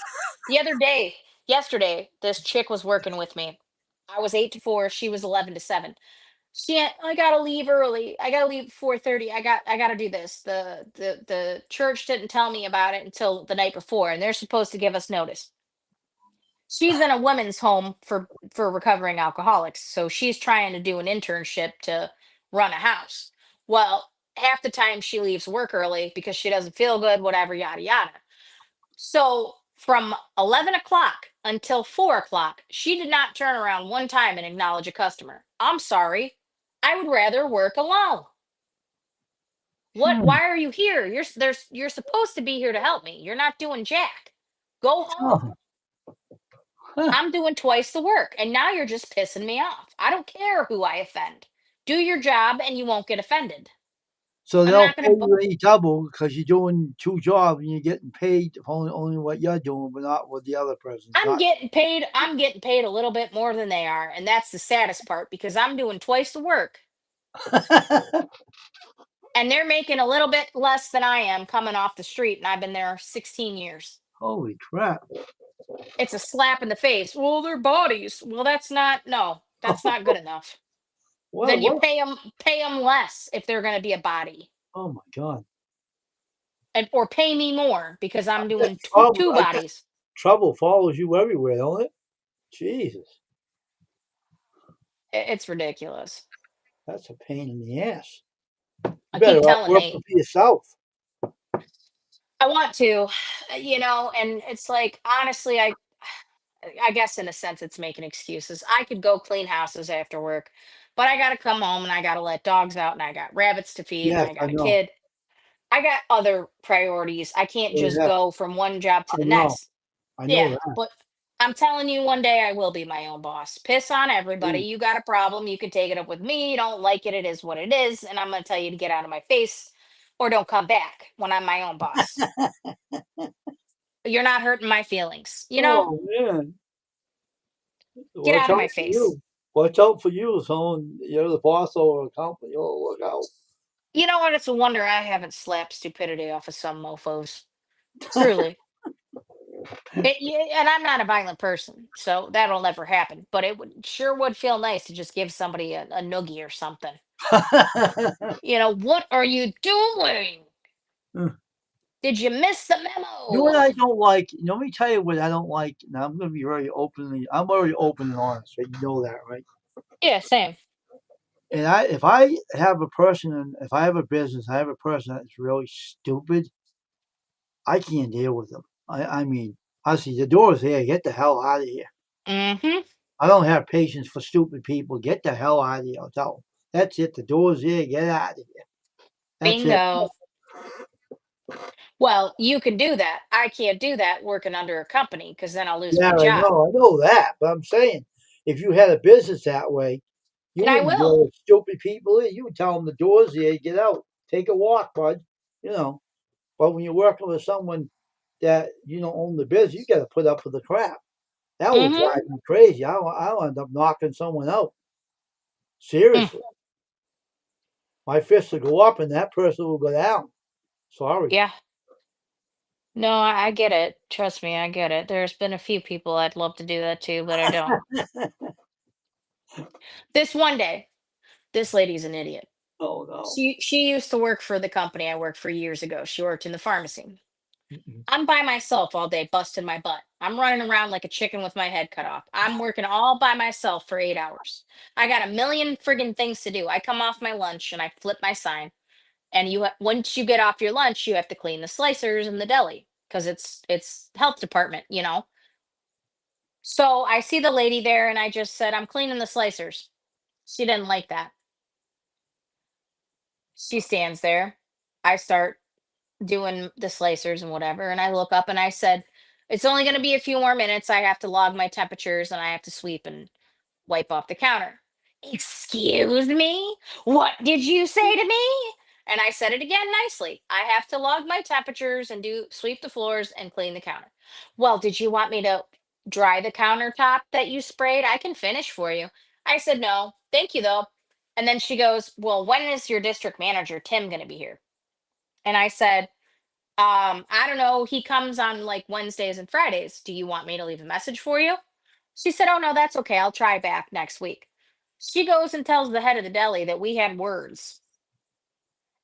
Yesterday, this chick was working with me. I was 8 to 4, she was 11 to 7. I gotta leave early. I gotta leave at 4:30. I gotta do this. The church didn't tell me about it until the night before, and they're supposed to give us notice. She's in a women's home for recovering alcoholics, so she's trying to do an internship to run a house. Well, half the time she leaves work early because she doesn't feel good, whatever, yada yada. So from 11 o'clock until 4 o'clock, she did not turn around one time and acknowledge a customer. I'm sorry, I would rather work alone. Hmm. Why are you here? You're supposed to be here to help me. You're not doing jack. Go home. Oh. Huh. I'm doing twice the work, and now you're just pissing me off. I don't care who I offend. Do your job and you won't get offended. So I'm they'll not pay going to you any double because you're doing two jobs and you're getting paid only what you're doing, but not what the other person's not. I'm getting paid a little bit more than they are, and that's the saddest part because I'm doing twice the work and they're making a little bit less than I am coming off the street, and I've been there 16 years. Holy crap. It's a slap in the face. Well, their bodies. Well, that's not no. That's not good enough. Then you What? pay them less if they're going to be a body. Oh my God. And or pay me more because I'm Guess doing trouble, two I guess bodies. trouble follows you everywhere, don't it? Jesus. It's ridiculous. That's a pain in the ass. You I better keep off telling working Nate for yourself. I want to, and it's like honestly, I guess in a sense it's making excuses. I could go clean houses after work, but I got to come home and I got to let dogs out and I got rabbits to feed and Yes, I I got a know. kid. I got other priorities. I can't Oh, just yeah, go from one job to I the know. next. I know Yeah, that. but I'm telling you, one day I will be my own boss. Piss on everybody. Mm. You got a problem, you can take it up with me. You don't like it, it is what it is. And I'm going to tell you to get out of my face or don't come back when I'm my own boss. You're not hurting my feelings. Oh man. Get Watch out of out my for face. you. Watch out for you. Someone you're the boss over a company. Oh, look out. You know what? It's a wonder I haven't slapped stupidity off of some mofos. Truly. And I'm not a violent person, so that'll never happen. But it would feel nice to just give somebody a noogie or something. What are you doing? Did you miss the You know what memo? I don't like? Let me tell you what I don't like. Now I'm gonna be I'm very open and honest, right? You know that, right? Yeah, same. And if I have a person and if I have a business, I have a person that's really stupid, I can't deal with them. I mean, I see the door's there, get the hell out of here. Mm-hmm. I don't have patience for stupid people. Get the hell out of here. I'll tell them. That's it. The door's there. Get out of here. That's it. Bingo. Well, you can do that. I can't do that working under a company because then I'll lose Yeah, my job. I know that. But I'm saying, if you had a business that way, you And I wouldn't will. deal with stupid people. You would tell them the door's there. Get out. Take a walk, bud. You know. But when you're working with someone that you don't own the business, you got to put up with the crap. That would Mm-hmm. drive me crazy. I'll end up knocking someone out. Mm. Seriously, my fist will go up and that person will go down. Sorry. Yeah. No, I get it. Trust me, I get it. There's been a few people I'd love to do that to, but I don't. This one day, this lady's an idiot. Oh no. She used to work for the company I worked for years ago. She worked in the pharmacy. Mm-mm. I'm by myself all day, busting my butt. I'm running around like a chicken with my head cut off. I'm working all by myself for 8 hours. I got a million friggin' things to do. I come off my lunch and I flip my sign. And once you get off your lunch, you have to clean the slicers in the deli because it's health department, you know. So I see the lady there, and I just said, "I'm cleaning the slicers." She didn't like that. She stands there. I start doing the slicers and whatever. And I look up and I said, "It's only going to be a few more minutes. I have to log my temperatures and I have to sweep and wipe off the counter." "Excuse me? What did you say to me?" And I said it again nicely. "I have to log my temperatures and do sweep the floors and clean the counter." "Well, did you want me to dry the countertop that you sprayed? I can finish for you." I said, "No, thank you though." And then she goes, "Well, when is your district manager, Tim, going to be here?" And I said, I don't know. He comes on like Wednesdays and Fridays. Do you want me to leave a message for you?" She said, "Oh, no, that's okay. I'll try back next week." She goes and tells the head of the deli that we had words.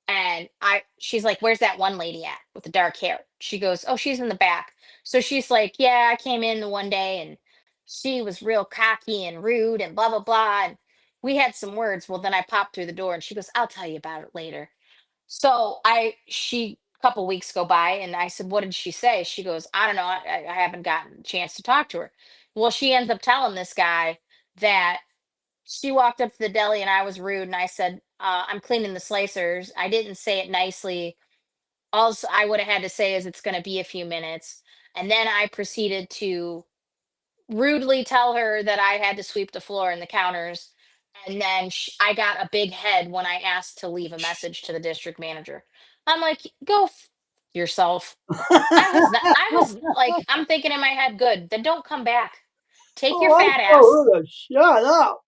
And she's like, "Where's that one lady at with the dark hair?" She goes, "Oh, she's in the back." So she's like, "Yeah, I came in the one day and she was real cocky and rude and blah, blah, blah. And we had some words." Well, then I popped through the door and she goes, "I'll tell you about it later." So she couple weeks go by and I said, "What did she say?" She goes, "I don't know. I haven't gotten a chance to talk to her." Well, she ends up telling this guy that she walked up to the deli and I was rude and I said, "I'm cleaning the slicers." I didn't say it nicely. All I would have had to say is, "It's going to be a few minutes." And then I proceeded to rudely tell her that I had to sweep the floor and the counters. And then I got a big head when I asked to leave a message to the district manager. I'm like, "Go yourself." I was like, I'm thinking in my head, good, then don't come back. Take your Oh, I fat told ass. her to shut up.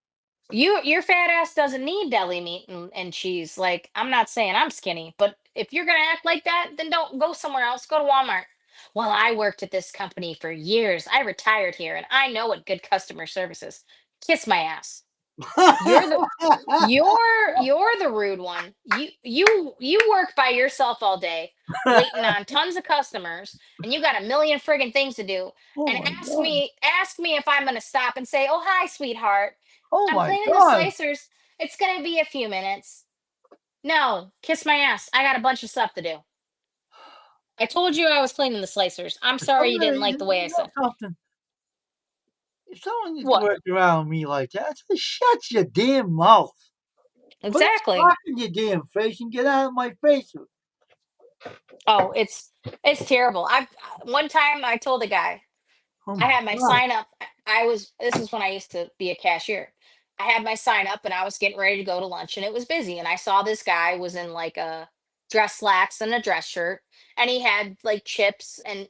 Your fat ass doesn't need deli meat and cheese. Like, I'm not saying I'm skinny, but if you're gonna act like that, then don't go somewhere else. Go to Walmart. "Well, I worked at this company for years. I retired here and I know what good customer service is." Kiss my ass. You're the you're the rude one. You work by yourself all day, waiting on tons of customers, and you got a million friggin' things to do. Oh And my god. ask me if I'm gonna stop and say, "Oh, hi, sweetheart. Oh I'm my cleaning the god. slicers. It's gonna be a few minutes." No, kiss my ass. I got a bunch of stuff to do. I told you I was cleaning the slicers. I'm sorry you didn't Somebody, like the way I you know said. something? If someone is What? working around me like that, just shut your damn mouth. Put a Exactly. sock in your damn face and get out of my face. Oh, it's terrible. One time I told a guy, Oh I my had my god. sign up. This is when I used to be a cashier. I had my sign up and I was getting ready to go to lunch and it was busy. And I saw this guy was in like a dress slacks and a dress shirt and he had like chips and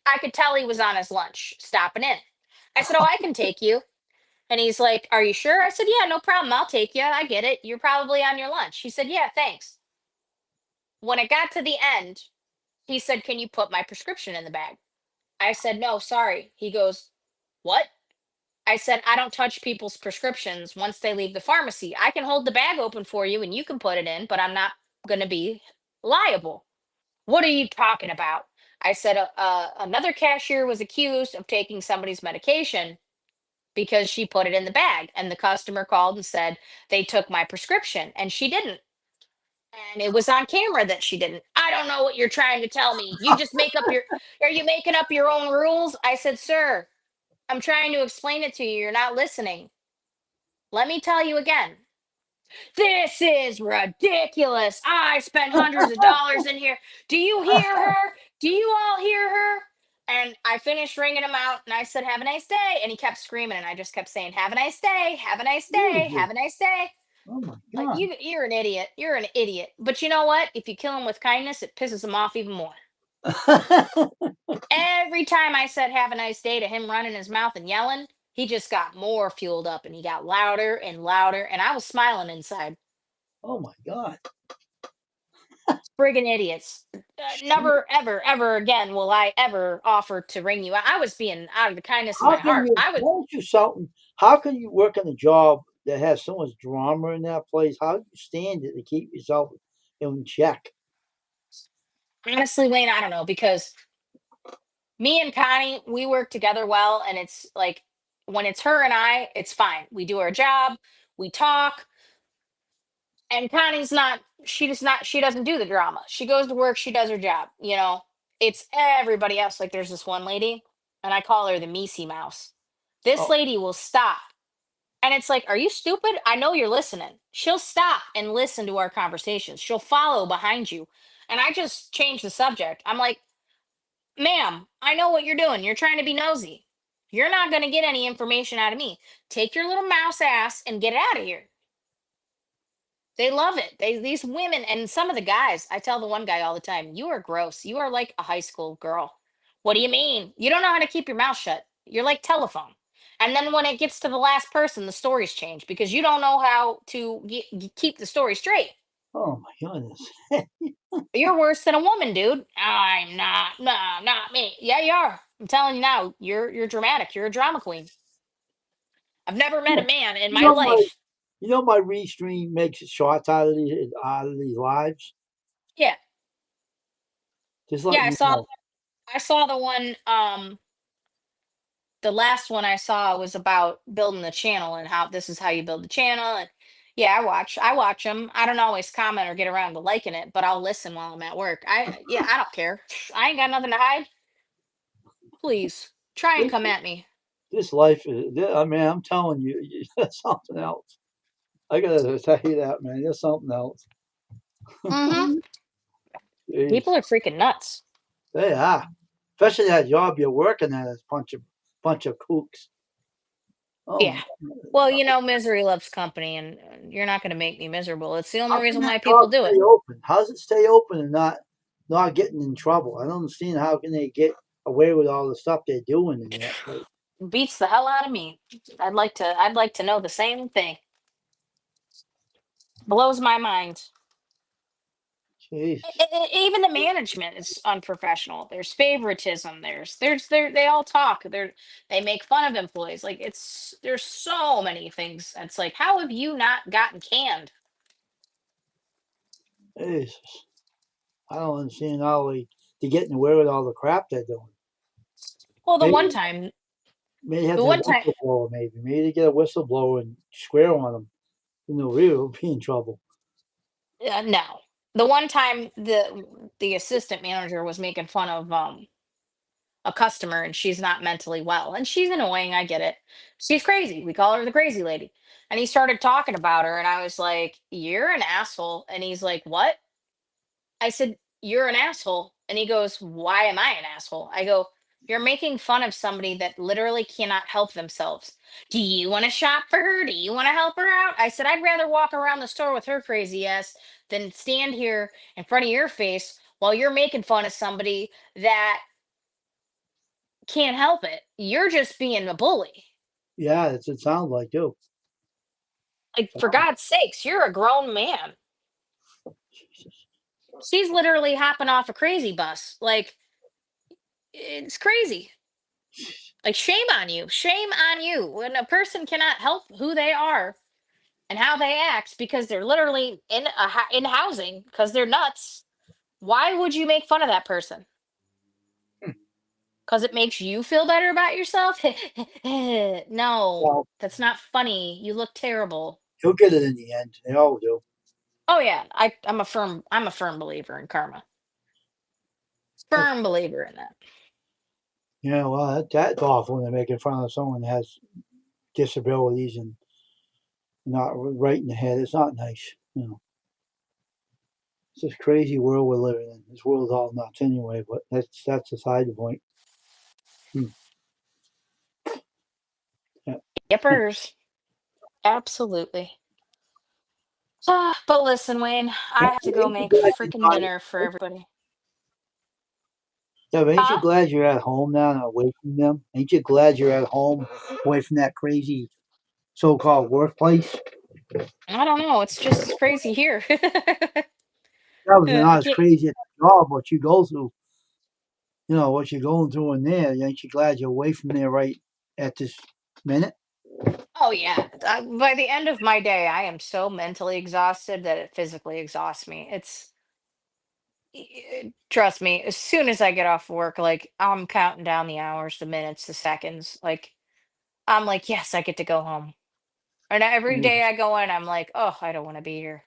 I could tell he was on his lunch stopping in. I said, "Oh, I can take you." And he's like, "Are you sure?" I said, "Yeah, no problem. I'll take you. I get it. You're probably on your lunch." He said, "Yeah, thanks." When it got to the end, he said, "Can you put my prescription in the bag?" I said, "No, sorry." He goes, "What?" I said, "I don't touch people's prescriptions once they leave the pharmacy. I can hold the bag open for you and you can put it in, but I'm not going to be liable." "What are you talking about?" I said, another cashier was accused of taking somebody's medication because she put it in the bag. And the customer called and said they took my prescription and she didn't. And it was on camera that she didn't. "I don't know what you're trying to tell me. Are you making up your own rules?" I said, "Sir, I'm trying to explain it to you. You're not listening. Let me tell you again. This is ridiculous. I spent hundreds of dollars in here. Do you hear her? Do you all hear her?" And I finished ringing him out and I said, "Have a nice day." And he kept screaming and I just kept saying, "Have a nice day. Have a nice day. Jesus. Have a nice day." Oh my Like, god. you're an idiot. You're an idiot. But you know what? If you kill him with kindness, it pisses him off even more. Every time I said "have a nice day" to him running his mouth and yelling, he just got more fueled up and he got louder and louder. And I was smiling inside. Oh my god. Friggin' idiots. Never, ever, ever again will I ever offer to ring you out. I was being out of the kindness of How my can heart. you? I was Won't you something? How can you work in a job that has so much drama in that place? How do you stand it to keep yourself in check? honestly, Wayne, I don't know because me and Connie, we work together well, and it's like when it's her and I, it's fine. We do our job, we talk, and Connie's not. She does not. She doesn't do the drama. She goes to work. She does her job. It's everybody else. Like there's this one lady, and I call her the Misi Mouse. This Oh, lady will stop. And it's like, are you stupid? I know you're listening. She'll stop and listen to our conversations. She'll follow behind you. And I just change the subject. I'm like, ma'am, I know what you're doing. You're trying to be nosy. You're not going to get any information out of me. Take your little mouse ass and get out of here. They love it. These women and some of the guys, I tell the one guy all the time, you are gross. You are like a high school girl. What do you mean? You don't know how to keep your mouth shut. You're like telephone. And then when it gets to the last person, the stories change because you don't know how to keep the story straight. oh my goodness. You're worse than a woman, dude. I'm not. No, not me. Yeah, you are. I'm telling you now. You're dramatic. You're a drama queen. I've never met Yeah. a man in You my know my life. my restream makes shots out of these lives. Yeah, Just yeah. letting I you saw. know. I saw the one. The last one I saw was about building the channel and how this is how you build the channel. And yeah, I watch them. I don't always comment or get around to liking it, but I'll listen while I'm at work. Yeah, I don't care. I ain't got nothing to hide. Please try and This, come at me. this life is. I mean, I'm telling you, that's something else. I gotta tell you that, man. There's something else. Hmm. People Jeez. are freaking nuts. They are. Especially that job you're working at is bunch of kooks. Oh Yeah. my Well, God. misery loves company, and you're not going to make me miserable. It's the only How can reason that why people job do it. stay open? How does it stay open and not getting in trouble? I don't understand how can they get away with all the stuff they're doing in that place. Beats the hell out of me. I'd like to know the same thing. Blows my mind. Jesus. Even the management is unprofessional. There's favoritism. They all talk. They make fun of employees. Like there's so many things. It's like, how have you not gotten canned? Jesus. I don't understand how they getting away with all the crap they're doing. Well, the one Maybe time, maybe have the to have one a time, whistleblower. Maybe they get a whistleblower and swear on them. We'll be in trouble. no, the one time the assistant manager was making fun of a customer, and she's not mentally well, and she's annoying. I get it. She's crazy. We call her the crazy lady. And he started talking about her, and I was like, "You're an asshole." And he's like, "What?" I said, "You're an asshole." And he goes, "Why am I an asshole?" I go, "You're making fun of somebody that literally cannot help themselves. Do you want to shop for her? Do you want to help her out?" I said, "I'd rather walk around the store with her crazy ass than stand here in front of your face while you're making fun of somebody that can't help it. You're just being a bully. Yeah, it sounds like too. Like, for God's sakes, you're a grown man." Jesus. She's literally hopping off a crazy bus. Like, it's crazy. Like, shame on you. Shame on you. When a person cannot help who they are and how they act because they're literally in housing because they're nuts, why would you make fun of that person? Because it makes you feel better about yourself? No, Well, that's not funny. You look terrible. he'll get it in the end. They all do. Oh yeah, I'm a firm believer in karma. Firm believer in that. Yeah, well, that's awful when they're making fun of someone that has disabilities and not right in the head. It's not nice. It's this crazy world we're living in. This world's all nuts anyway, but that's a side point. Hmm. Yeah. Yippers. Absolutely. But listen, Wayne, I have to go Ain't you make glad you're freaking not dinner for everybody. Yeah, but ain't you Huh? glad you're at home now and away from them? Ain't you glad you're at home away from that crazy so-called workplace? I don't know. It's just as crazy here. That was I not as can't. crazy at the job, what you go through, what you're going through in there. Ain't you glad you're away from there right at this minute? Oh yeah. By the end of my day, I am so mentally exhausted that it physically exhausts me. Trust me, as soon as I get off work, like I'm counting down the hours, the minutes, the seconds. Like I'm like, yes, I get to go home. And every day Yes. I go in, I'm like, oh, I don't want to be here.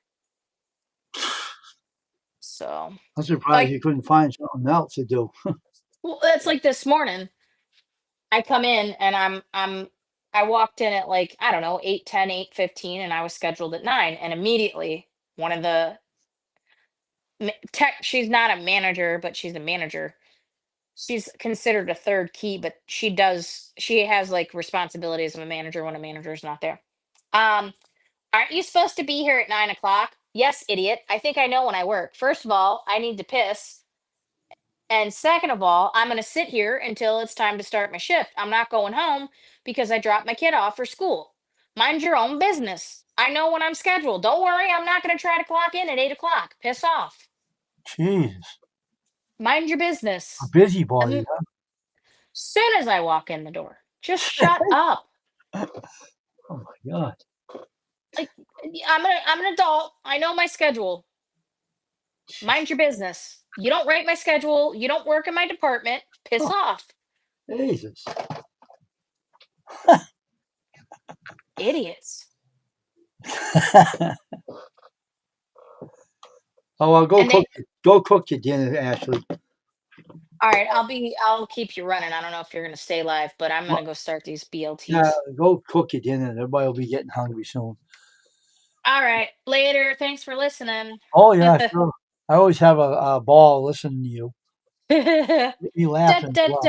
So, I'm surprised like, you couldn't find something else to do. well, it's like this morning. I come in and I walked in at like, I don't know, 8:10, 8:15, and I was scheduled at 9. And immediately one of the tech, she's not a manager, but she's a manager. She's considered a third key, but she has like responsibilities of a manager when a manager is not there. Um, aren't you supposed to be here at 9 o'clock? Yes, idiot. I think I know when I work. First of all, I need to piss. And second of all, I'm going to sit here until it's time to start my shift. I'm not going home because I dropped my kid off for school. Mind your own business. I know when I'm scheduled. Don't worry, I'm not going to try to clock in at 8 o'clock. Piss off. Jesus, Mind your a business. busybody, And soon as I walk in the door, just shut up. huh? Oh my God. Like I'm an adult. I know my schedule. Mind your business. You don't write my schedule. You don't work in my department. Piss Oh, off. Jesus. Idiots. Oh, well, And they go cook your dinner, Ashley. All right, I'll keep you running. I don't know if you're gonna stay live, but I'm gonna Well, go start these yeah, BLTs. go cook your dinner. Everybody will be getting hungry soon. All right, later. Thanks for listening. Oh yeah, sure. I always have a ball listening to you. Get me laughing as well.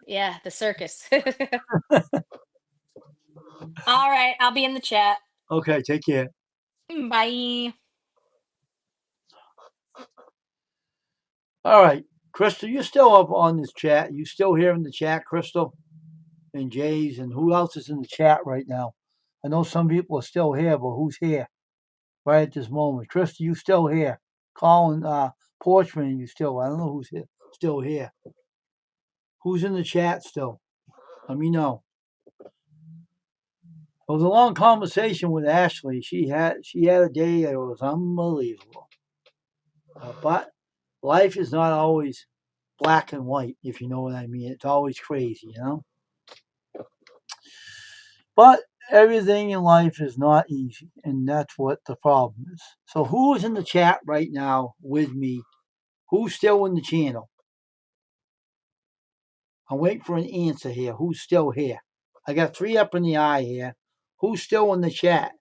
Yeah, the circus. All right, I'll be in the chat. Okay, take care. Bye. All right, Crystal, you still up on this chat? You still here in the chat, Crystal and Jays, and who else is in the chat right now? I know some people are still here, but who's here right at this moment? Crystal, you still here? Colin, Porchman, you still? I don't know who's here, still here. Who's in the chat still? Let me know. It was a long conversation with Ashley. She had a day that was unbelievable. But life is not always black and white, if you know what I mean. It's always crazy. But everything in life is not easy, and that's what the problem is. So who is in the chat right now with me? Who's still in the channel? I'm waiting for an answer here. Who's still here? I got 3 up in the eye here. Who's still in the chat?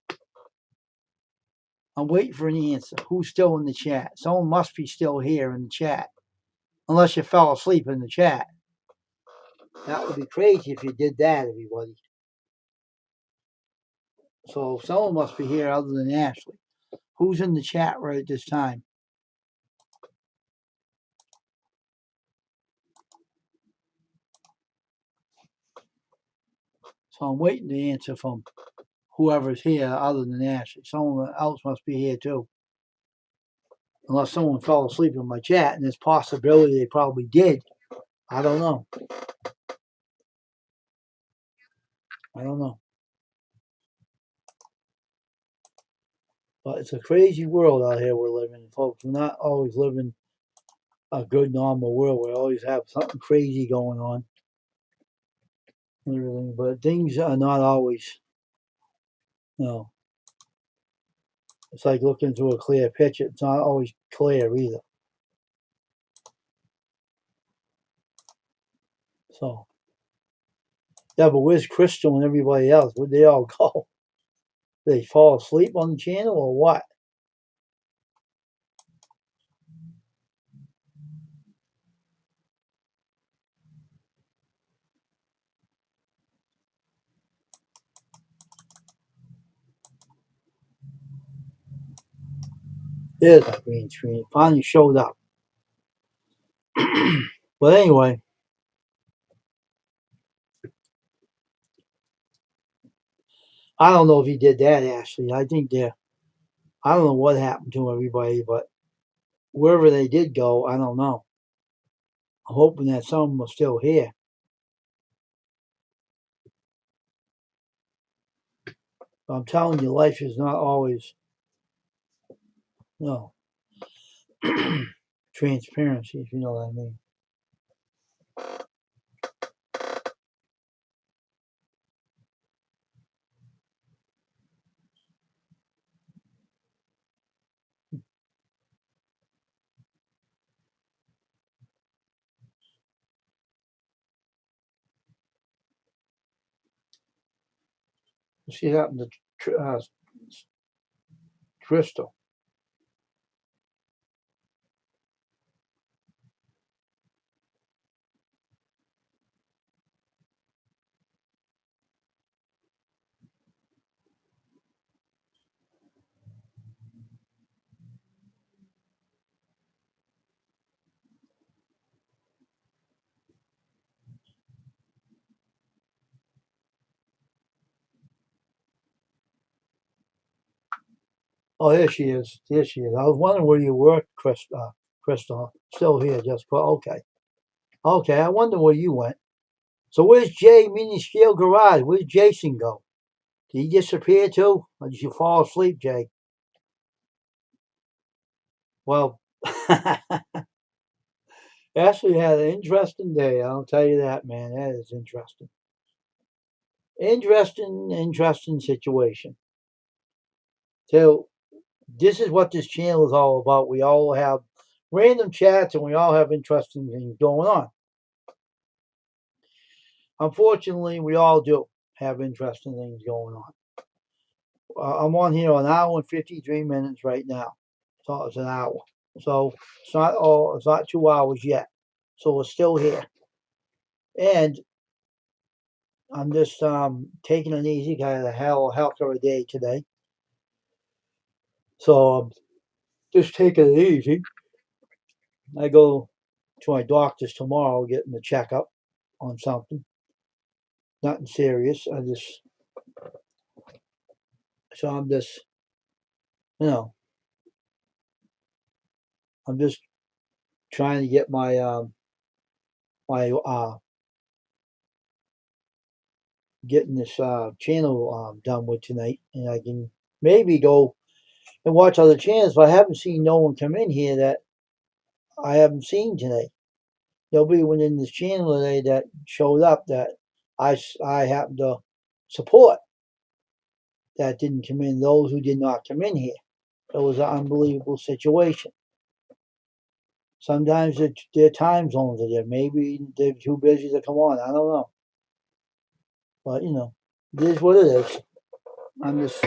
I'm waiting for an answer. Who's still in the chat? Someone must be still here in the chat. Unless you fell asleep in the chat. That would be crazy if you did that, everybody. So someone must be here other than Ashley. Who's in the chat right at this time? So I'm waiting to answer from whoever's here other than Ashley. Someone else must be here too. Unless someone fell asleep in my chat, and there's possibility they probably did. I don't know. I don't know. But it's a crazy world out here we're living in, folks. We're not always living a good, normal world. We always have something crazy going on and everything. But things are not always, you know, it's like looking through a clear picture. It's not always clear either. So, yeah, but where's Crystal and everybody else? Where'd they all go? They fall asleep on the channel or what? There's my green screen. It finally showed up. But anyway, I don't know if he did that, Ashley. I think they're I don't know what happened to everybody, but wherever they did go, I don't know. I'm hoping that some of them are still here. I'm telling you, life is not always, no, transparency, if you know what I mean. See what happened to Crystal. Oh, there she is. There she is. I was wondering where you were, Crystal. Still here, just okay. Okay, I wonder where you went. So where's Jay Mini Scale Garage? Where's Jason go? Did he disappear too? Or did you fall asleep, Jay? Well, Ashley had an interesting day. I'll tell you that, man. That is interesting. Interesting situation. So this is what this channel is all about. We all have random chats and we all have interesting things going on. Unfortunately, we all do have interesting things going on. I'm on here an hour and 53 minutes right now. So it's an hour. So it's not 2 hours yet. So we're still here. And I'm just taking it easy. Got a hell of a day today. So I'm just taking it easy. I go to my doctor's tomorrow getting a checkup on something. Nothing serious. I'm just, you know, I'm just trying to get my getting this channel done with tonight, and I can maybe go and watch other channels. But I haven't seen no one come in here that I haven't seen today. There'll be one in this channel today that showed up that I happen to support that didn't come in. Those who did not come in here. It was an unbelievable situation. Sometimes their time zones are there. Maybe they're too busy to come on. I don't know. But, it is what it is. I'm just